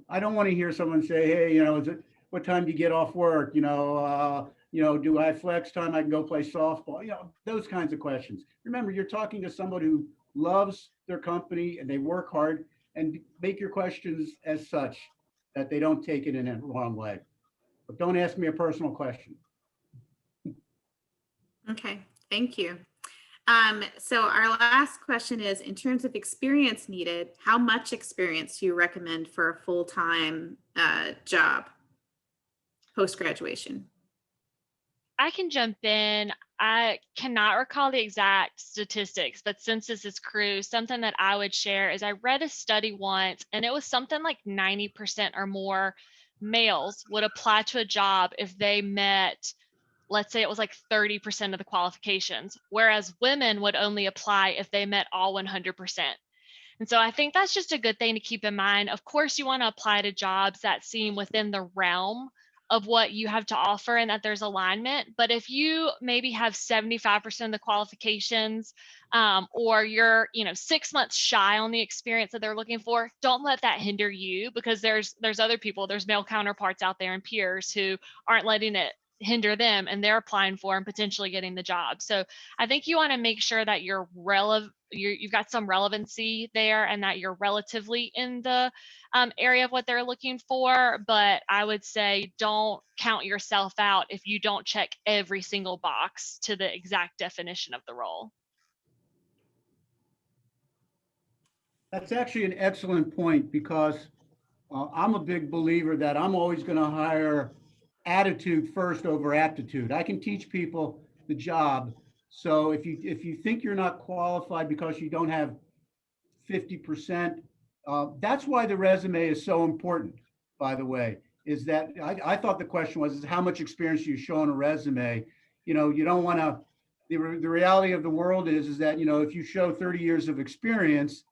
I don't want to hear someone say, "Hey, what time do you get off work? Do I have flex time? I can go play softball." Those kinds of questions. Remember, you're talking to somebody who loves their company and they work hard, and make your questions as such that they don't take it in a wrong way. But don't ask me a personal question. Okay, thank you. So our last question is, in terms of experience needed, how much experience do you recommend for a full-time job post-graduation? I can jump in. I cannot recall the exact statistics, but since this is CREW, something that I would share is I read a study once, and it was something like 90% or more males would apply to a job if they met, let's say it was like 30% of the qualifications, whereas women would only apply if they met all 100%. And so I think that's just a good thing to keep in mind. Of course, you want to apply to jobs that seem within the realm of what you have to offer and that there's alignment. But if you maybe have 75% of the qualifications, or you're 6 months shy on the experience that they're looking for, don't let that hinder you, because there's other people, there's male counterparts out there and peers who aren't letting it hinder them, and they're applying for and potentially getting the job. So I think you want to make sure that you're you've got some relevancy there, and that you're relatively in the area of what they're looking for. But I would say don't count yourself out if you don't check every single box to the exact definition of the role. That's actually an excellent point, because I'm a big believer that I'm always going to hire attitude first over aptitude. I can teach people the job. So if you think you're not qualified because you don't have 50%, that's why the resume is so important, by the way, is that I thought the question was, is how much experience you show on a resume. You don't want to, the reality of the world is that, if you show 30 years of experience,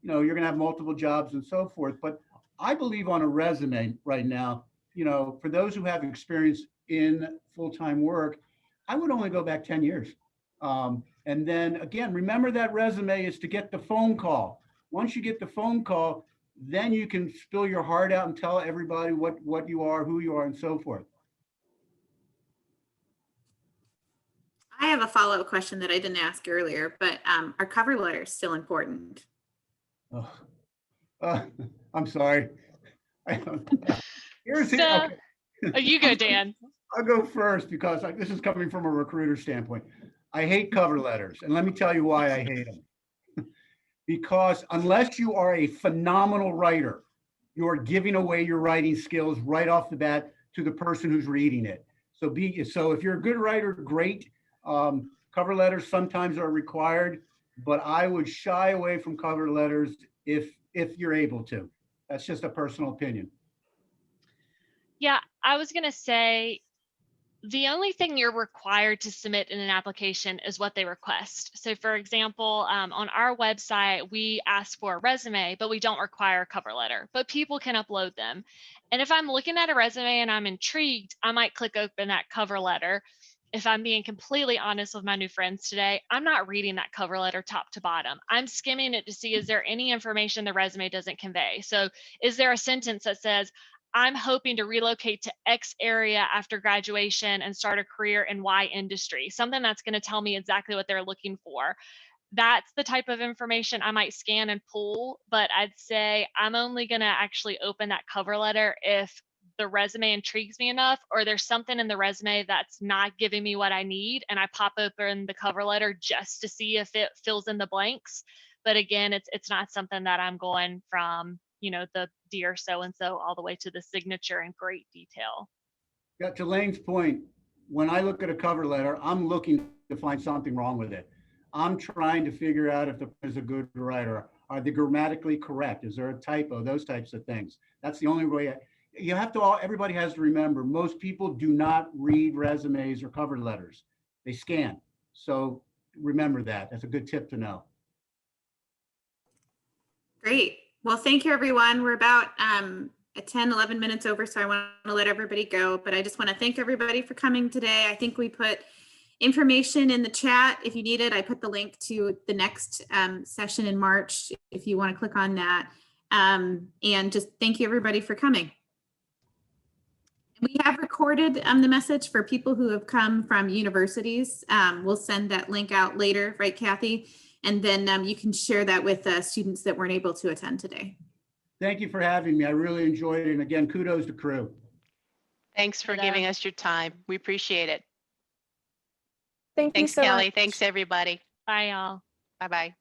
you're going to have multiple jobs and so forth. But I believe on a resume right now, for those who have experience in full-time work, I would only go back 10 years. And then again, remember that resume is to get the phone call. Once you get the phone call, then you can spill your heart out and tell everybody what you are, who you are, and so forth. I have a follow-up question that I didn't ask earlier, but are cover letters still important? Oh, I'm sorry. Here's So, okay. you go, Dan. I'll go first, because this is coming from a recruiter standpoint. I hate cover letters, and let me tell you why I hate them. Because unless you are a phenomenal writer, you are giving away your writing skills right off the bat to the person who's reading it. So if you're a good writer, great. Cover letters sometimes are required, but I would shy away from cover letters if you're able to. That's just a personal opinion. Yeah, I was going to say, the only thing you're required to submit in an application is what they request. So for example, on our website, we ask for a resume, but we don't require a cover letter, but people can upload them. And if I'm looking at a resume and I'm intrigued, I might click open that cover letter. If I'm being completely honest with my new friends today, I'm not reading that cover letter top to bottom. I'm skimming it to see, is there any information the resume doesn't convey? So is there a sentence that says, I'm hoping to relocate to X area after graduation and start a career in Y industry, something that's going to tell me exactly what they're looking for. That's the type of information I might scan and pull, but I'd say I'm only going to actually open that cover letter if the resume intrigues me enough, or there's something in the resume that's not giving me what I need, and I pop open the cover letter just to see if it fills in the blanks. But again, it's not something that I'm going from the dear so-and-so all the way to the signature in great detail. Yeah, to Lane's point, when I look at a cover letter, I'm looking to find something wrong with it. I'm trying to figure out if there's a good writer. Are they grammatically correct? Is there a typo? Those types of things. That's the only way. Everybody has to remember, most people do not read resumes or cover letters. They scan. So remember that. That's a good tip to know. Great. Well, thank you, everyone. We're about 11 minutes over, so I want to let everybody go. But I just want to thank everybody for coming today. I think we put information in the chat. If you need it, I put the link to the next session in March if you want to click on that. And just thank you, everybody, for coming. We have recorded the message for people who have come from universities. We'll send that link out later, right, Kathy? And then you can share that with students that weren't able to attend today. Thank you for having me. I really enjoyed it. And again, kudos to CREW. Thanks for giving us your time. We appreciate it. Thank you Thanks, so Kelly. much. Thanks, everybody. Bye, y'all. Bye-bye.